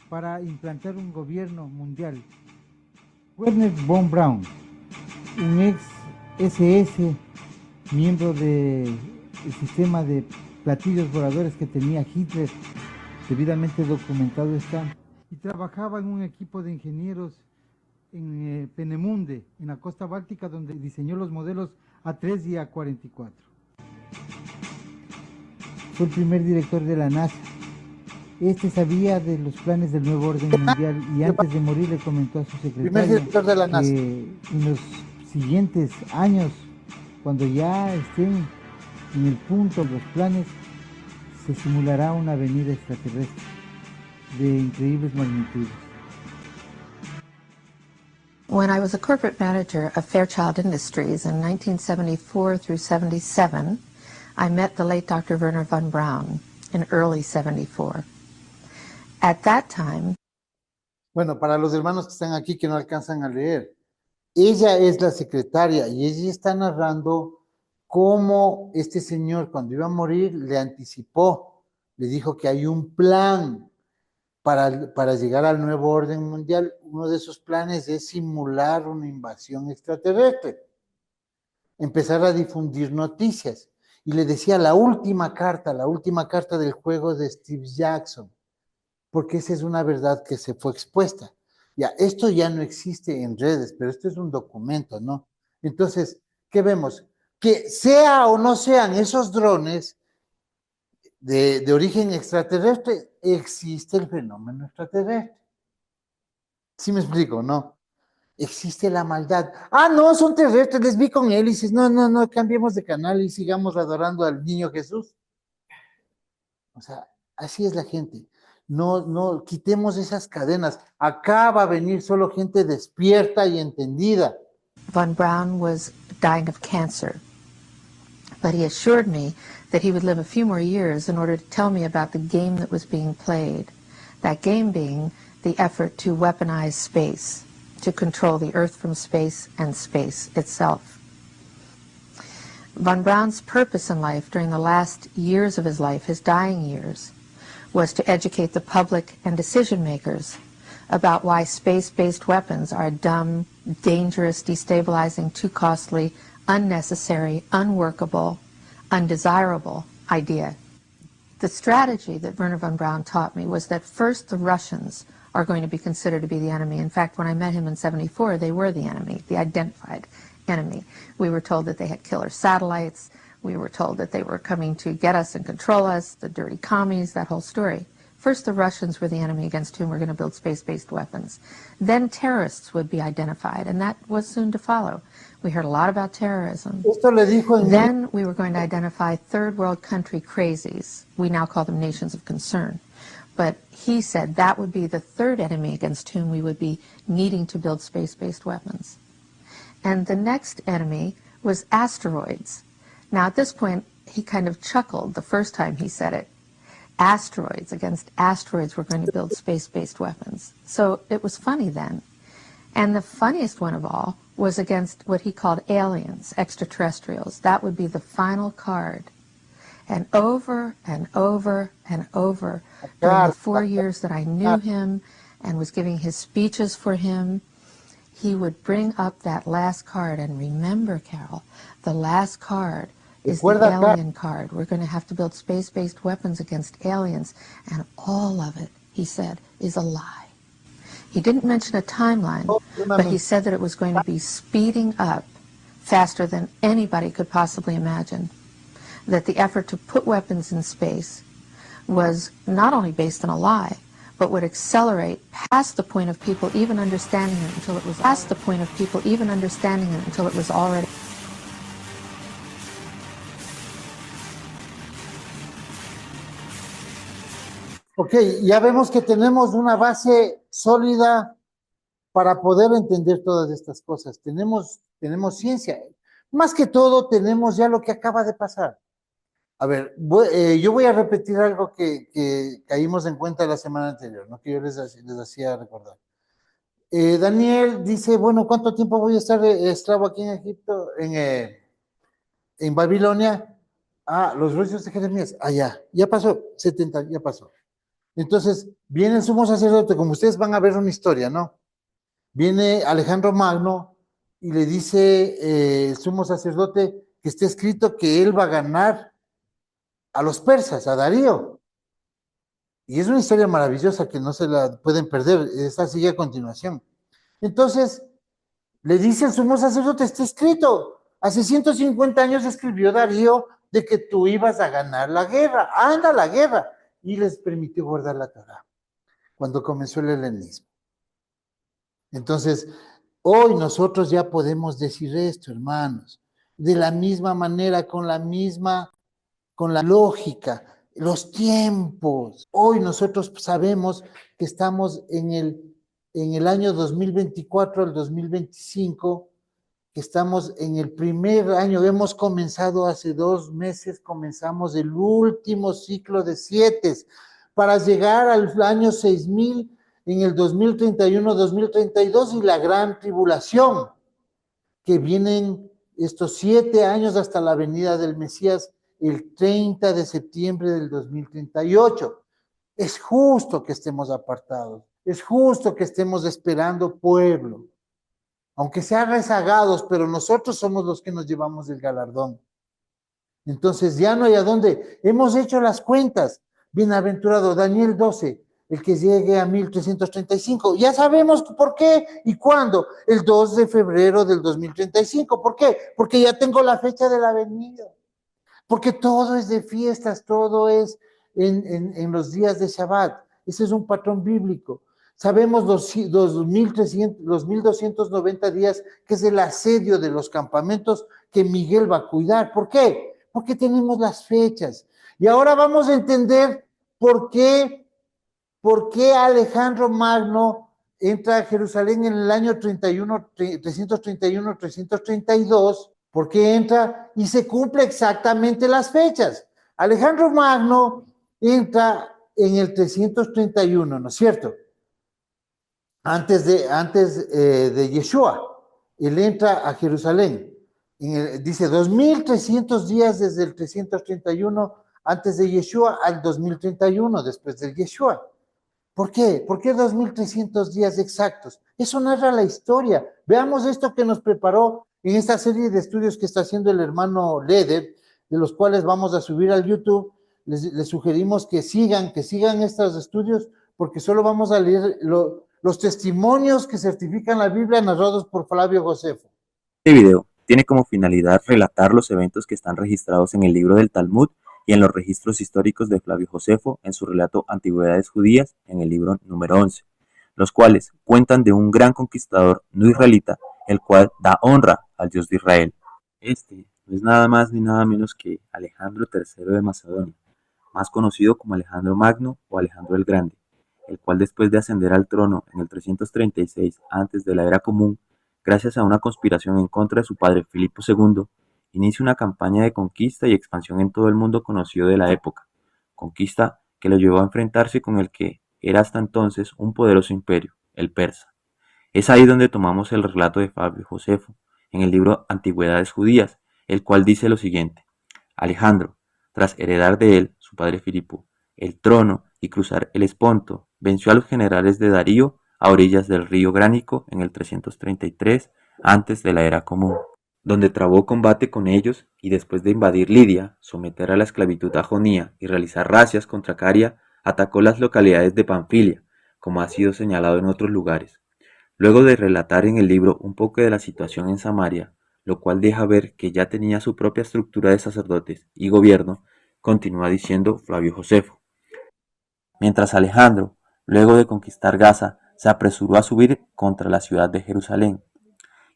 para implantar un gobierno mundial. Werner von Braun, un ex SS, miembro del sistema de platillos voladores que tenía Hitler, debidamente documentado está, y trabajaba en un equipo de ingenieros en Peenemünde, en la costa báltica, donde diseñó los modelos A3 y A44. Fue el primer director de la NASA. Este sabía de los planes del nuevo orden mundial y antes de morir le comentó a su secretario que en los siguientes años, cuando ya estén en el punto de los planes, se simulará una venida extraterrestre de increíbles magnitudes. When I was a corporate manager of Fairchild Industries in 1974 through 77, I met the late Dr. Werner von Braun in early 74. At that time... Bueno, para los hermanos que están aquí que no alcanzan a leer, ella es la secretaria y ella está narrando cómo este señor cuando iba a morir le anticipó, le dijo que hay un plan para llegar al nuevo orden mundial. Uno de esos planes es simular una invasión extraterrestre, empezar a difundir noticias. Y le decía la última carta del juego de Steve Jackson, porque esa es una verdad que se fue expuesta. Ya, esto ya no existe en redes, pero esto es un documento, ¿no? Entonces, ¿qué vemos? Que sea o no sean esos drones de origen extraterrestre, existe el fenómeno extraterrestre. ¿Sí me explico, no? Existe la maldad. Ah, no, son terrestres, les vi con hélices. No, cambiemos de canal y sigamos adorando al niño Jesús. O sea, así es la gente. No, quitemos esas cadenas. Acá va a venir solo gente despierta y entendida. Von Braun was dying of cancer, but he assured me that he would live a few more years in order to tell me about the game that was being played. That game being the effort to weaponize space, to control the Earth from space and space itself. Von Braun's purpose in life during the last years of his life, his dying years, was to educate the public and decision makers about why space-based weapons are a dumb, dangerous, destabilizing, too costly, unnecessary, unworkable, undesirable idea. The strategy that Werner von Braun taught me was that first the Russians are going to be considered to be the enemy. In fact, when I met him in 74, they were the enemy, the identified enemy. We were told that they had killer satellites. We were told that they were coming to get us and control us, the dirty commies, that whole story. First, the Russians were the enemy against whom we're going to build space-based weapons. Then terrorists would be identified, and that was soon to follow. We heard a lot about terrorism. Then we were going to identify third world country crazies. We now call them nations of concern. But he said that would be the third enemy against whom we would be needing to build space-based weapons. And the next enemy was asteroids. Now, at this point, he kind of chuckled the first time he said it. Asteroids, against asteroids, we're going to build space-based weapons. So it was funny then. And the funniest one of all was against what he called aliens, extraterrestrials. That would be the final card. And over and over and over, during the 4 years that I knew him and was giving his speeches for him, he would bring up that last card. And remember, Carol, the last card is the alien card. We're going to have to build space-based weapons against aliens. And all of it, he said, is a lie. He didn't mention a timeline, but he said that it was going to be speeding up faster than anybody could possibly imagine. That the effort to put weapons in space was not only based on a lie, but would accelerate past the point of people even understanding it until it was already. Ok, ya vemos que tenemos una base sólida para poder entender todas estas cosas. Tenemos ciencia. Más que todo, tenemos ya lo que acaba de pasar. A ver, yo voy a repetir algo que caímos en cuenta la semana anterior, ¿no? Que yo les hacía recordar. Daniel dice, bueno, ¿cuánto tiempo voy a estar esclavo aquí en Egipto, en Babilonia? Ah, los rollos de Jeremías, ya pasó, 70, ya pasó. Entonces, viene el sumo sacerdote, como ustedes van a ver una historia, ¿no? Viene Alejandro Magno y le dice el sumo sacerdote que está escrito que él va a ganar a los persas, a Darío. Y es una historia maravillosa que no se la pueden perder, esa sigue a continuación. Entonces, le dice el sumo sacerdote, está escrito, hace 150 años escribió Darío de que tú ibas a ganar la guerra, anda a la guerra, y les permitió guardar la Torá, cuando comenzó el helenismo. Entonces, hoy nosotros ya podemos decir esto, hermanos, de la misma manera, con la lógica, los tiempos. Hoy nosotros sabemos que estamos en el año 2024 al 2025, que estamos en el primer año, hemos comenzado hace 2 meses, comenzamos el último ciclo de 7, para llegar al año 6000 en el 2031, 2032 y la gran tribulación, que vienen estos 7 años hasta la venida del Mesías, el 30 de septiembre del 2038. Es justo que estemos apartados, es justo que estemos esperando pueblo, aunque sean rezagados, pero nosotros somos los que nos llevamos el galardón. Entonces ya no hay a dónde. Hemos hecho las cuentas. Bienaventurado Daniel 12, el que llegue a 1335. Ya sabemos por qué y cuándo. El 2 de febrero del 2035. ¿Por qué? Porque ya tengo la fecha de la venida. Porque todo es de fiestas, todo es en los días de Shabbat. Ese es un patrón bíblico. Sabemos los 1290 días, que es el asedio de los campamentos que Miguel va a cuidar. ¿Por qué? Porque tenemos las fechas. Y ahora vamos a entender por qué Alejandro Magno entra a Jerusalén en el año 331, 332, por qué entra y se cumple exactamente las fechas. Alejandro Magno entra en el 331, ¿no es cierto? Antes de Yeshua, él entra a Jerusalén. Dice 2300 días desde el 331 antes de Yeshua al 2031 después de Yeshua. ¿Por qué? ¿Por qué 2300 días exactos? Eso narra la historia. Veamos esto que nos preparó en esta serie de estudios que está haciendo el hermano Leder, de los cuales vamos a subir al YouTube. Les sugerimos que sigan estos estudios, porque solo vamos a leer los testimonios que certifican la Biblia narrados por Flavio Josefo. Este video tiene como finalidad relatar los eventos que están registrados en el libro del Talmud y en los registros históricos de Flavio Josefo en su relato Antigüedades Judías en el libro número 11, los cuales cuentan de un gran conquistador no israelita, el cual da honra al Dios de Israel. Este no es nada más ni nada menos que Alejandro III de Macedonia, más conocido como Alejandro Magno o Alejandro el Grande, el cual después de ascender al trono en el 336 antes de la era común, gracias a una conspiración en contra de su padre Filipo II, inicia una campaña de conquista y expansión en todo el mundo conocido de la época, conquista que lo llevó a enfrentarse con el que era hasta entonces un poderoso imperio, el persa. Es ahí donde tomamos el relato de Flavio Josefo, en el libro Antigüedades Judías, el cual dice lo siguiente: Alejandro, tras heredar de él, su padre Filipo, el trono y cruzar el Esponto, venció a los generales de Darío a orillas del río Gránico en el 333 antes de la era común, donde trabó combate con ellos y después de invadir Lidia, someter a la esclavitud a Jonía y realizar racias contra Caria, atacó las localidades de Panfilia, como ha sido señalado en otros lugares. Luego de relatar en el libro un poco de la situación en Samaria, lo cual deja ver que ya tenía su propia estructura de sacerdotes y gobierno, continúa diciendo Flavio Josefo. Mientras Alejandro, luego de conquistar Gaza, se apresuró a subir contra la ciudad de Jerusalén,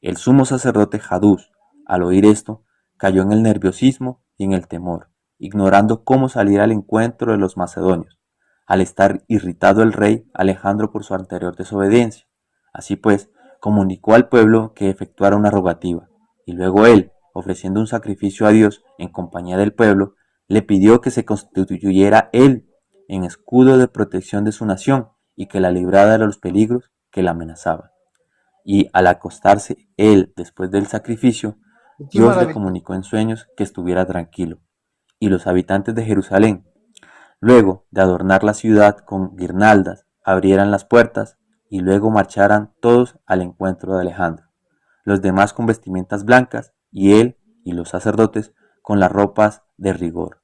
el sumo sacerdote Jadús, al oír esto, cayó en el nerviosismo y en el temor, ignorando cómo salir al encuentro de los macedonios, al estar irritado el rey Alejandro por su anterior desobediencia. Así pues, comunicó al pueblo que efectuara una rogativa, y luego él, ofreciendo un sacrificio a Dios en compañía del pueblo, le pidió que se constituyera él en escudo de protección de su nación y que la librara de los peligros que la amenazaban. Y al acostarse él después del sacrificio, Dios le comunicó en sueños que estuviera tranquilo. Y los habitantes de Jerusalén, luego de adornar la ciudad con guirnaldas, abrieran las puertas y luego marcharan todos al encuentro de Alejandro, los demás con vestimentas blancas y él y los sacerdotes con las ropas de rigor.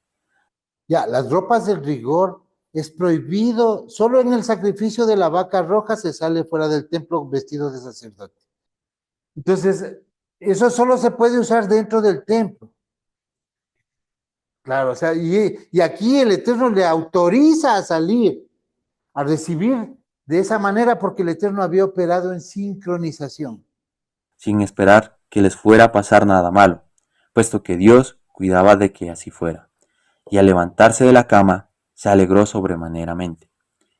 Ya, las ropas del rigor es prohibido, solo en el sacrificio de la vaca roja se sale fuera del templo vestido de sacerdote. Entonces, eso solo se puede usar dentro del templo. Claro, o sea, y aquí el Eterno le autoriza a salir, a recibir de esa manera porque el Eterno había operado en sincronización. Sin esperar que les fuera a pasar nada malo, puesto que Dios cuidaba de que así fuera. Y al levantarse de la cama, se alegró sobremaneramente.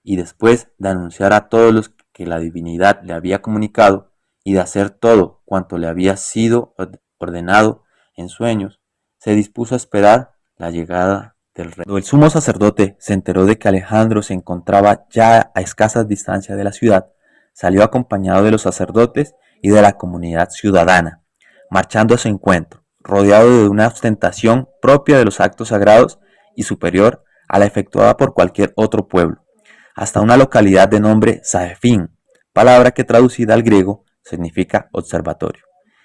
Y después de anunciar a todos los que la divinidad le había comunicado y de hacer todo cuanto le había sido ordenado en sueños, se dispuso a esperar la llegada del rey. Cuando el sumo sacerdote se enteró de que Alejandro se encontraba ya a escasas distancias de la ciudad, salió acompañado de los sacerdotes y de la comunidad ciudadana, marchando a su encuentro, rodeado de una ostentación propia de los actos sagrados y superior a la efectuada por cualquier otro pueblo, hasta una localidad de nombre Saefín, palabra que traducida al griego significa observatorio.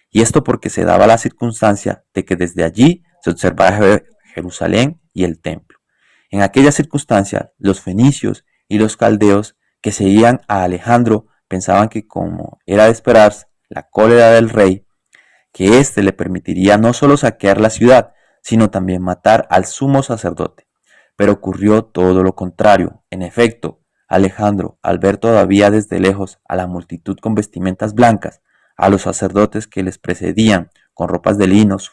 Y esto porque se daba la circunstancia de que desde allí se observaba Jerusalén y el templo. En aquella circunstancia, los fenicios y los caldeos que seguían a Alejandro pensaban que, como era de esperarse, la cólera del rey, que éste le permitiría no solo saquear la ciudad, sino también matar al sumo sacerdote. Pero ocurrió todo lo contrario. En efecto, Alejandro, al ver todavía desde lejos a la multitud con vestimentas blancas, a los sacerdotes que les precedían con ropas de linos,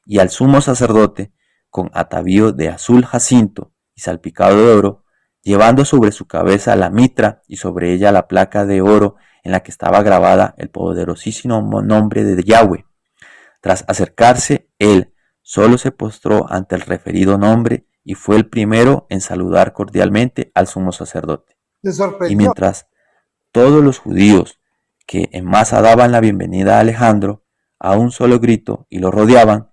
y al sumo sacerdote con atavío de azul jacinto y salpicado de oro, llevando sobre su cabeza la mitra y sobre ella la placa de oro en la que estaba grabada el poderosísimo nombre de Yahweh. Tras acercarse, él solo se postró ante el referido nombre y fue el primero en saludar cordialmente al sumo sacerdote. Y mientras todos los judíos que en masa daban la bienvenida a Alejandro a un solo grito y lo rodeaban,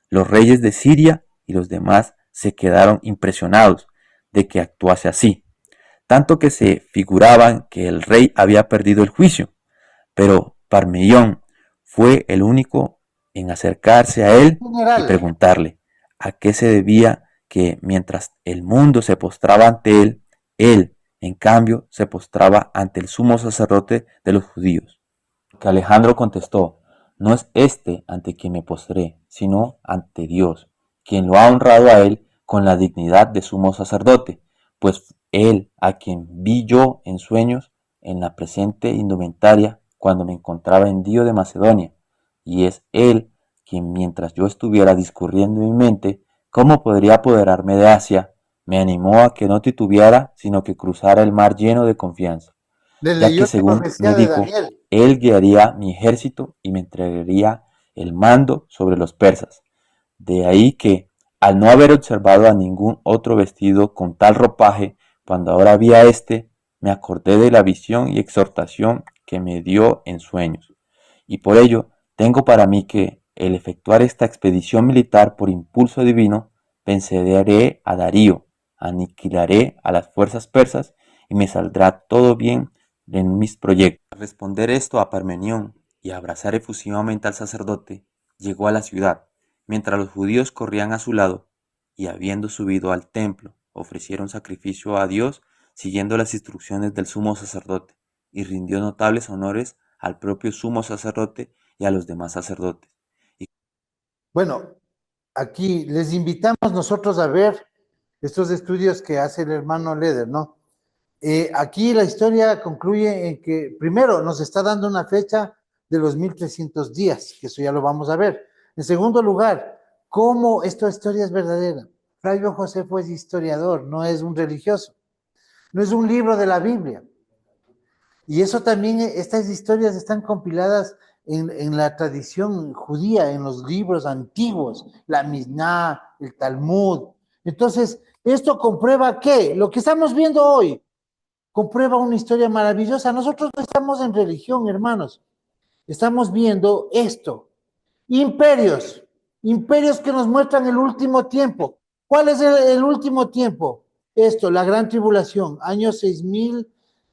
los reyes de Siria y los demás se quedaron impresionados de que actuase así, tanto que se figuraban que el rey había perdido el juicio, pero Parmenión fue el único en acercarse a él y preguntarle a qué se debía que mientras el mundo se postraba ante él, en cambio, se postraba ante el sumo sacerdote de los judíos. Que Alejandro contestó: no es este ante quien me postré, sino ante Dios, quien lo ha honrado a él con la dignidad de sumo sacerdote, pues él a quien vi yo en sueños en la presente indumentaria cuando me encontraba en Dio de Macedonia, y es él quien, mientras yo estuviera discurriendo en mi mente cómo podría apoderarme de Asia, me animó a que no titubeara, sino que cruzara el mar lleno de confianza, ya que según me dijo, él guiaría mi ejército y me entregaría el mando sobre los persas. De ahí que, al no haber observado a ningún otro vestido con tal ropaje, cuando ahora vi a éste, me acordé de la visión y exhortación que me dio en sueños, y por ello tengo para mí que, el efectuar esta expedición militar por impulso divino, venceré a Darío, aniquilaré a las fuerzas persas y me saldrá todo bien en mis proyectos. Al responder esto a Parmenión y abrazar efusivamente al sacerdote, llegó a la ciudad, mientras los judíos corrían a su lado, y habiendo subido al templo, ofrecieron sacrificio a Dios siguiendo las instrucciones del sumo sacerdote, y rindió notables honores al propio sumo sacerdote y a los demás sacerdotes. Bueno, aquí les invitamos nosotros a ver estos estudios que hace el hermano Leder, ¿no? Aquí la historia concluye en que, primero, nos está dando una fecha de los 1300 días, que eso ya lo vamos a ver. En segundo lugar, cómo esta historia es verdadera. Flavio Josefo es historiador, no es un religioso, no es un libro de la Biblia. Y eso también, estas historias están compiladas en la tradición judía, en los libros antiguos, la Misná, el Talmud, Entonces, ¿esto comprueba qué? Lo que estamos viendo hoy comprueba una historia maravillosa. Nosotros no estamos en religión, hermanos. Estamos viendo esto. Imperios, imperios que nos muestran el último tiempo. ¿Cuál es el último tiempo? Esto, la gran tribulación, año 6000,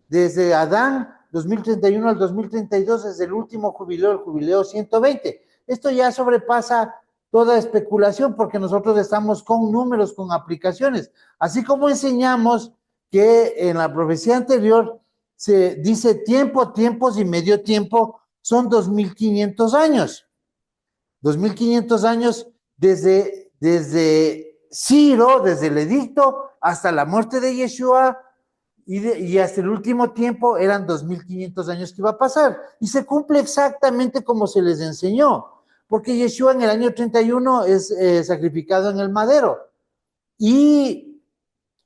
desde Adán, 2031 al 2032, es el último jubileo, el jubileo 120. Esto ya sobrepasa toda especulación porque nosotros estamos con números, con aplicaciones. Así como enseñamos que en la profecía anterior se dice tiempo, tiempos y medio tiempo, son 2500 años. 2500 años desde Ciro, desde el edicto, hasta la muerte de Yeshua, y hasta el último tiempo eran 2500 años que iba a pasar. Y se cumple exactamente como se les enseñó, porque Yeshua en el año 31 es sacrificado en el madero. Y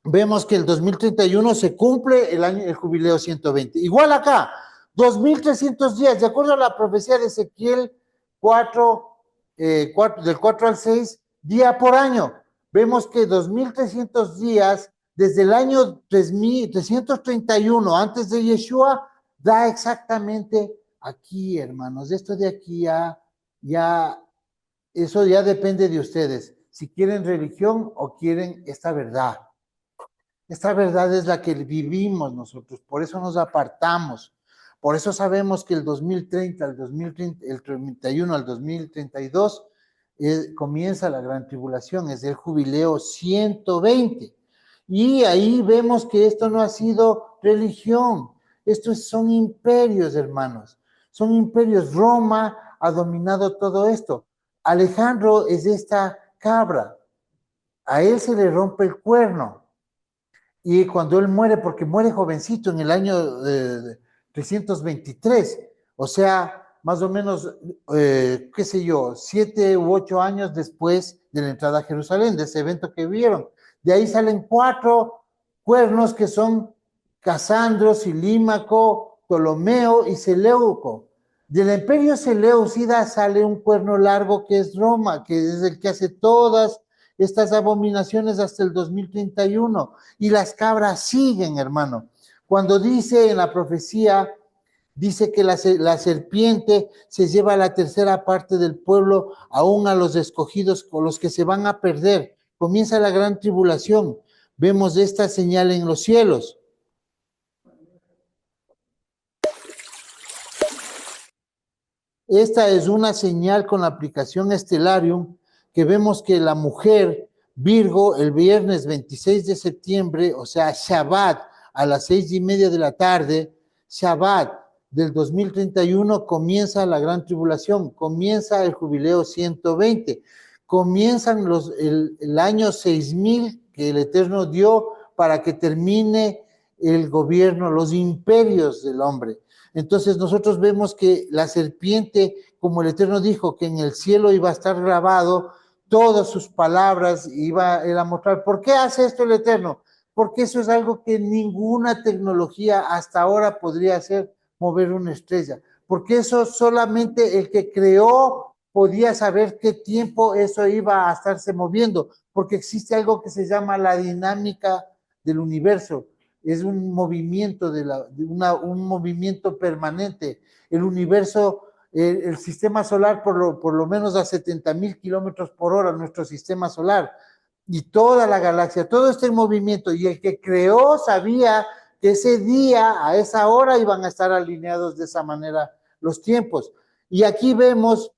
vemos que el 2031 se cumple el jubileo 120. Igual acá, 2300 días, de acuerdo a la profecía de Ezequiel 4, del 4 al 6, día por año. Vemos que 2300 días, desde el año 331, antes de Yeshua, da exactamente aquí, hermanos. Esto de aquí eso ya depende de ustedes. Si quieren religión o quieren esta verdad. Esta verdad es la que vivimos nosotros, por eso nos apartamos. Por eso sabemos que el 2030, el 31 al 2032, comienza la gran tribulación, es el jubileo 120. Y ahí vemos que esto no ha sido religión, son imperios, hermanos. Son imperios. Roma ha dominado todo esto. Alejandro es esta cabra. A él se le rompe el cuerno. Y cuando él muere, porque muere jovencito en el año 323, o sea, más o menos, qué sé yo, 7 u 8 años después de la entrada a Jerusalén, de ese evento que vieron. De ahí salen 4 cuernos que son Casandro, Silímaco, Ptolomeo y Seleuco. Del imperio Seleucida sale un cuerno largo que es Roma, que es el que hace todas estas abominaciones hasta el 2031. Y las cabras siguen, hermano. Cuando dice en la profecía, dice que la serpiente se lleva a la tercera parte del pueblo, aún a los escogidos, con los que se van a perder. Comienza la gran tribulación. Vemos esta señal en los cielos. Esta es una señal con la aplicación Stellarium, que vemos que la mujer Virgo el viernes 26 de septiembre, o sea, Shabbat, a las 6:30 de la tarde, Shabbat del 2031, comienza la gran tribulación, comienza el jubileo 120, comienzan el año 6000 que el Eterno dio para que termine el gobierno, los imperios del hombre. Entonces nosotros vemos que la serpiente, como el Eterno dijo, que en el cielo iba a estar grabado todas sus palabras, iba él a mostrar. ¿Por qué hace esto el Eterno? Porque eso es algo que ninguna tecnología hasta ahora podría hacer, mover una estrella. Porque eso solamente el que creó podía saber qué tiempo eso iba a estarse moviendo, porque existe algo que se llama la dinámica del universo. Es un movimiento, un movimiento permanente. El universo, el sistema solar, por lo menos a 70,000 kilómetros por hora, nuestro sistema solar, y toda la galaxia, todo está en movimiento, y el que creó sabía que ese día, a esa hora, iban a estar alineados de esa manera los tiempos. Y aquí vemos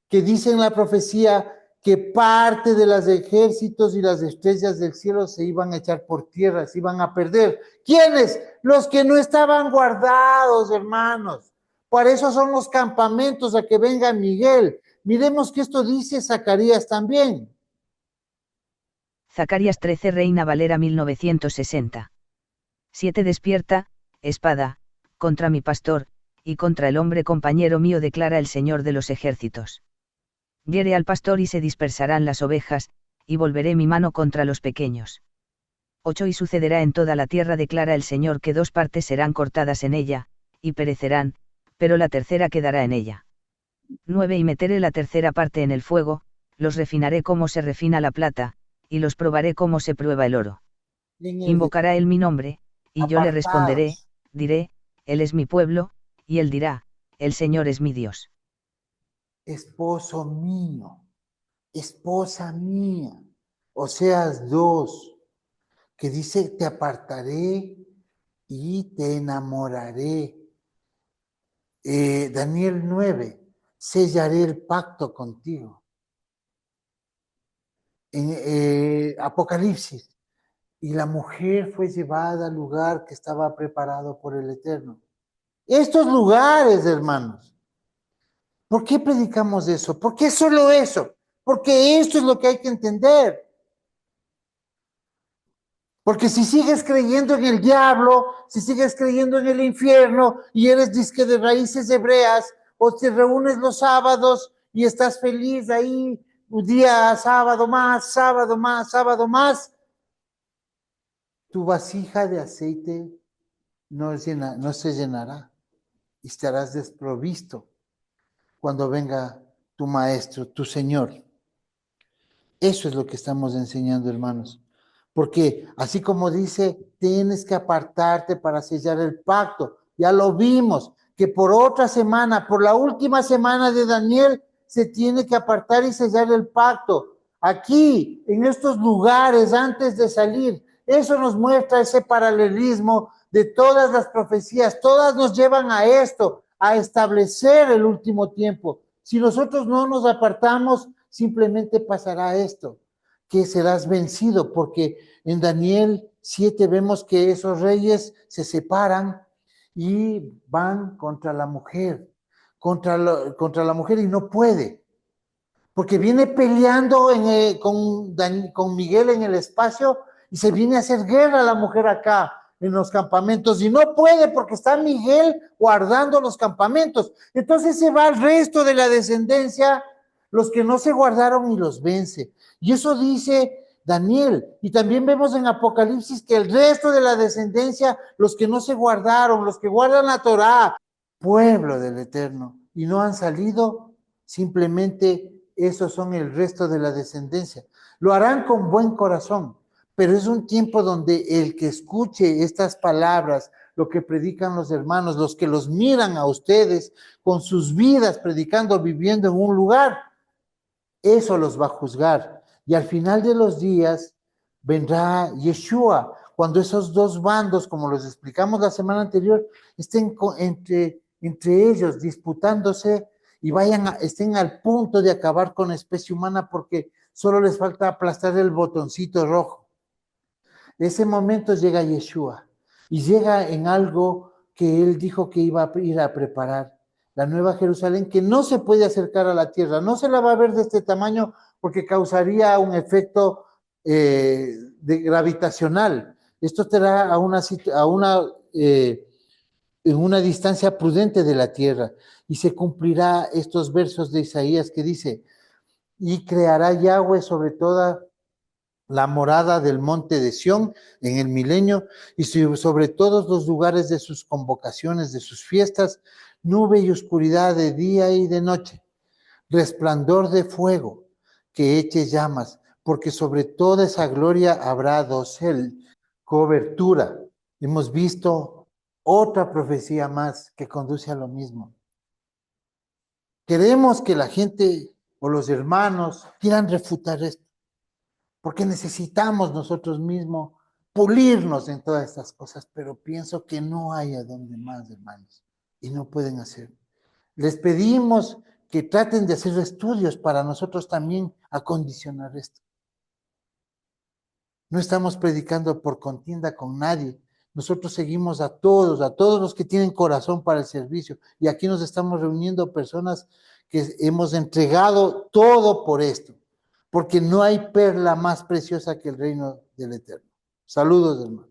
que dice en la profecía que parte de los ejércitos y las estrellas del cielo se iban a echar por tierra, se iban a perder. ¿Quiénes? Los que no estaban guardados, hermanos. Por eso son los campamentos a que venga Miguel. Miremos que esto dice Zacarías también. Zacarías 13, Reina Valera 1960. 7 Despierta, espada, contra mi pastor, y contra el hombre compañero mío, declara el Señor de los ejércitos. Hiere al pastor y se dispersarán las ovejas, y volveré mi mano contra los pequeños. 8 Y sucederá en toda la tierra, declara el Señor, que 2 partes serán cortadas en ella, y perecerán, pero la tercera quedará en ella. 9 Y meteré la tercera parte en el fuego, los refinaré como se refina la plata, y los probaré como se prueba el oro. En el Invocará él mi nombre, y yo le responderé, apartados. diré, Él es mi pueblo, y él dirá, el Señor es mi Dios. Esposo mío, esposa mía, Oseas 2, que dice, te apartaré y te enamoraré. Daniel 9, sellaré el pacto contigo. En Apocalipsis, y la mujer fue llevada al lugar que estaba preparado por el Eterno. Estos lugares, hermanos, ¿por qué predicamos eso? ¿Por qué solo eso? Porque esto es lo que hay que entender. Porque si sigues creyendo en el diablo, si sigues creyendo en el infierno y eres disque de raíces hebreas, o te reúnes los sábados y estás feliz ahí, un día, sábado más, sábado más, sábado más, tu vasija de aceite no se llenará y estarás desprovisto cuando venga tu maestro, tu Señor. Eso es lo que estamos enseñando, hermanos. Porque así como dice, tienes que apartarte para sellar el pacto. Ya lo vimos, que por otra semana, por la última semana de Daniel, se tiene que apartar y sellar el pacto. Aquí, en estos lugares, antes de salir, eso nos muestra ese paralelismo de todas las profecías. Todas nos llevan a esto, a establecer el último tiempo. Si nosotros no nos apartamos, simplemente pasará esto, que serás vencido, porque en Daniel 7 vemos que esos reyes se separan y van contra la mujer, contra la mujer, y no puede, porque viene peleando con Miguel en el espacio y se viene a hacer guerra a la mujer acá en los campamentos, y no puede porque está Miguel guardando los campamentos. Entonces se va al resto de la descendencia, los que no se guardaron, y los vence. Y eso dice Daniel. Y también vemos en Apocalipsis que el resto de la descendencia, los que no se guardaron, los que guardan la Torá, pueblo del Eterno, y no han salido, simplemente esos son el resto de la descendencia. Lo harán con buen corazón, pero es un tiempo donde el que escuche estas palabras, lo que predican los hermanos, los que los miran a ustedes con sus vidas predicando, viviendo en un lugar, eso los va a juzgar. Y al final de los días vendrá Yeshua, cuando esos dos bandos, como los explicamos la semana anterior, estén entre ellos disputándose y estén al punto de acabar con la especie humana, porque solo les falta aplastar el botoncito rojo. Ese momento llega Yeshua, y llega en algo que él dijo que iba a ir a preparar, la nueva Jerusalén, que no se puede acercar a la tierra, no se la va a ver de este tamaño porque causaría un efecto gravitacional. Esto estará en una distancia prudente de la tierra, y se cumplirá estos versos de Isaías que dice, y creará Yahweh sobre toda la morada del monte de Sión en el milenio, y sobre todos los lugares de sus convocaciones, de sus fiestas, nube y oscuridad de día y de noche, resplandor de fuego que eche llamas, porque sobre toda esa gloria habrá dosel, cobertura. Hemos visto otra profecía más que conduce a lo mismo. Queremos que la gente o los hermanos quieran refutar esto, porque necesitamos nosotros mismos pulirnos en todas estas cosas, pero pienso que no hay a dónde más, hermanos, y no pueden hacer. Les pedimos que traten de hacer estudios para nosotros también acondicionar esto. No estamos predicando por contienda con nadie. Nosotros seguimos a todos los que tienen corazón para el servicio, y aquí nos estamos reuniendo personas que hemos entregado todo por esto, porque no hay perla más preciosa que el reino del Eterno. Saludos, hermanos.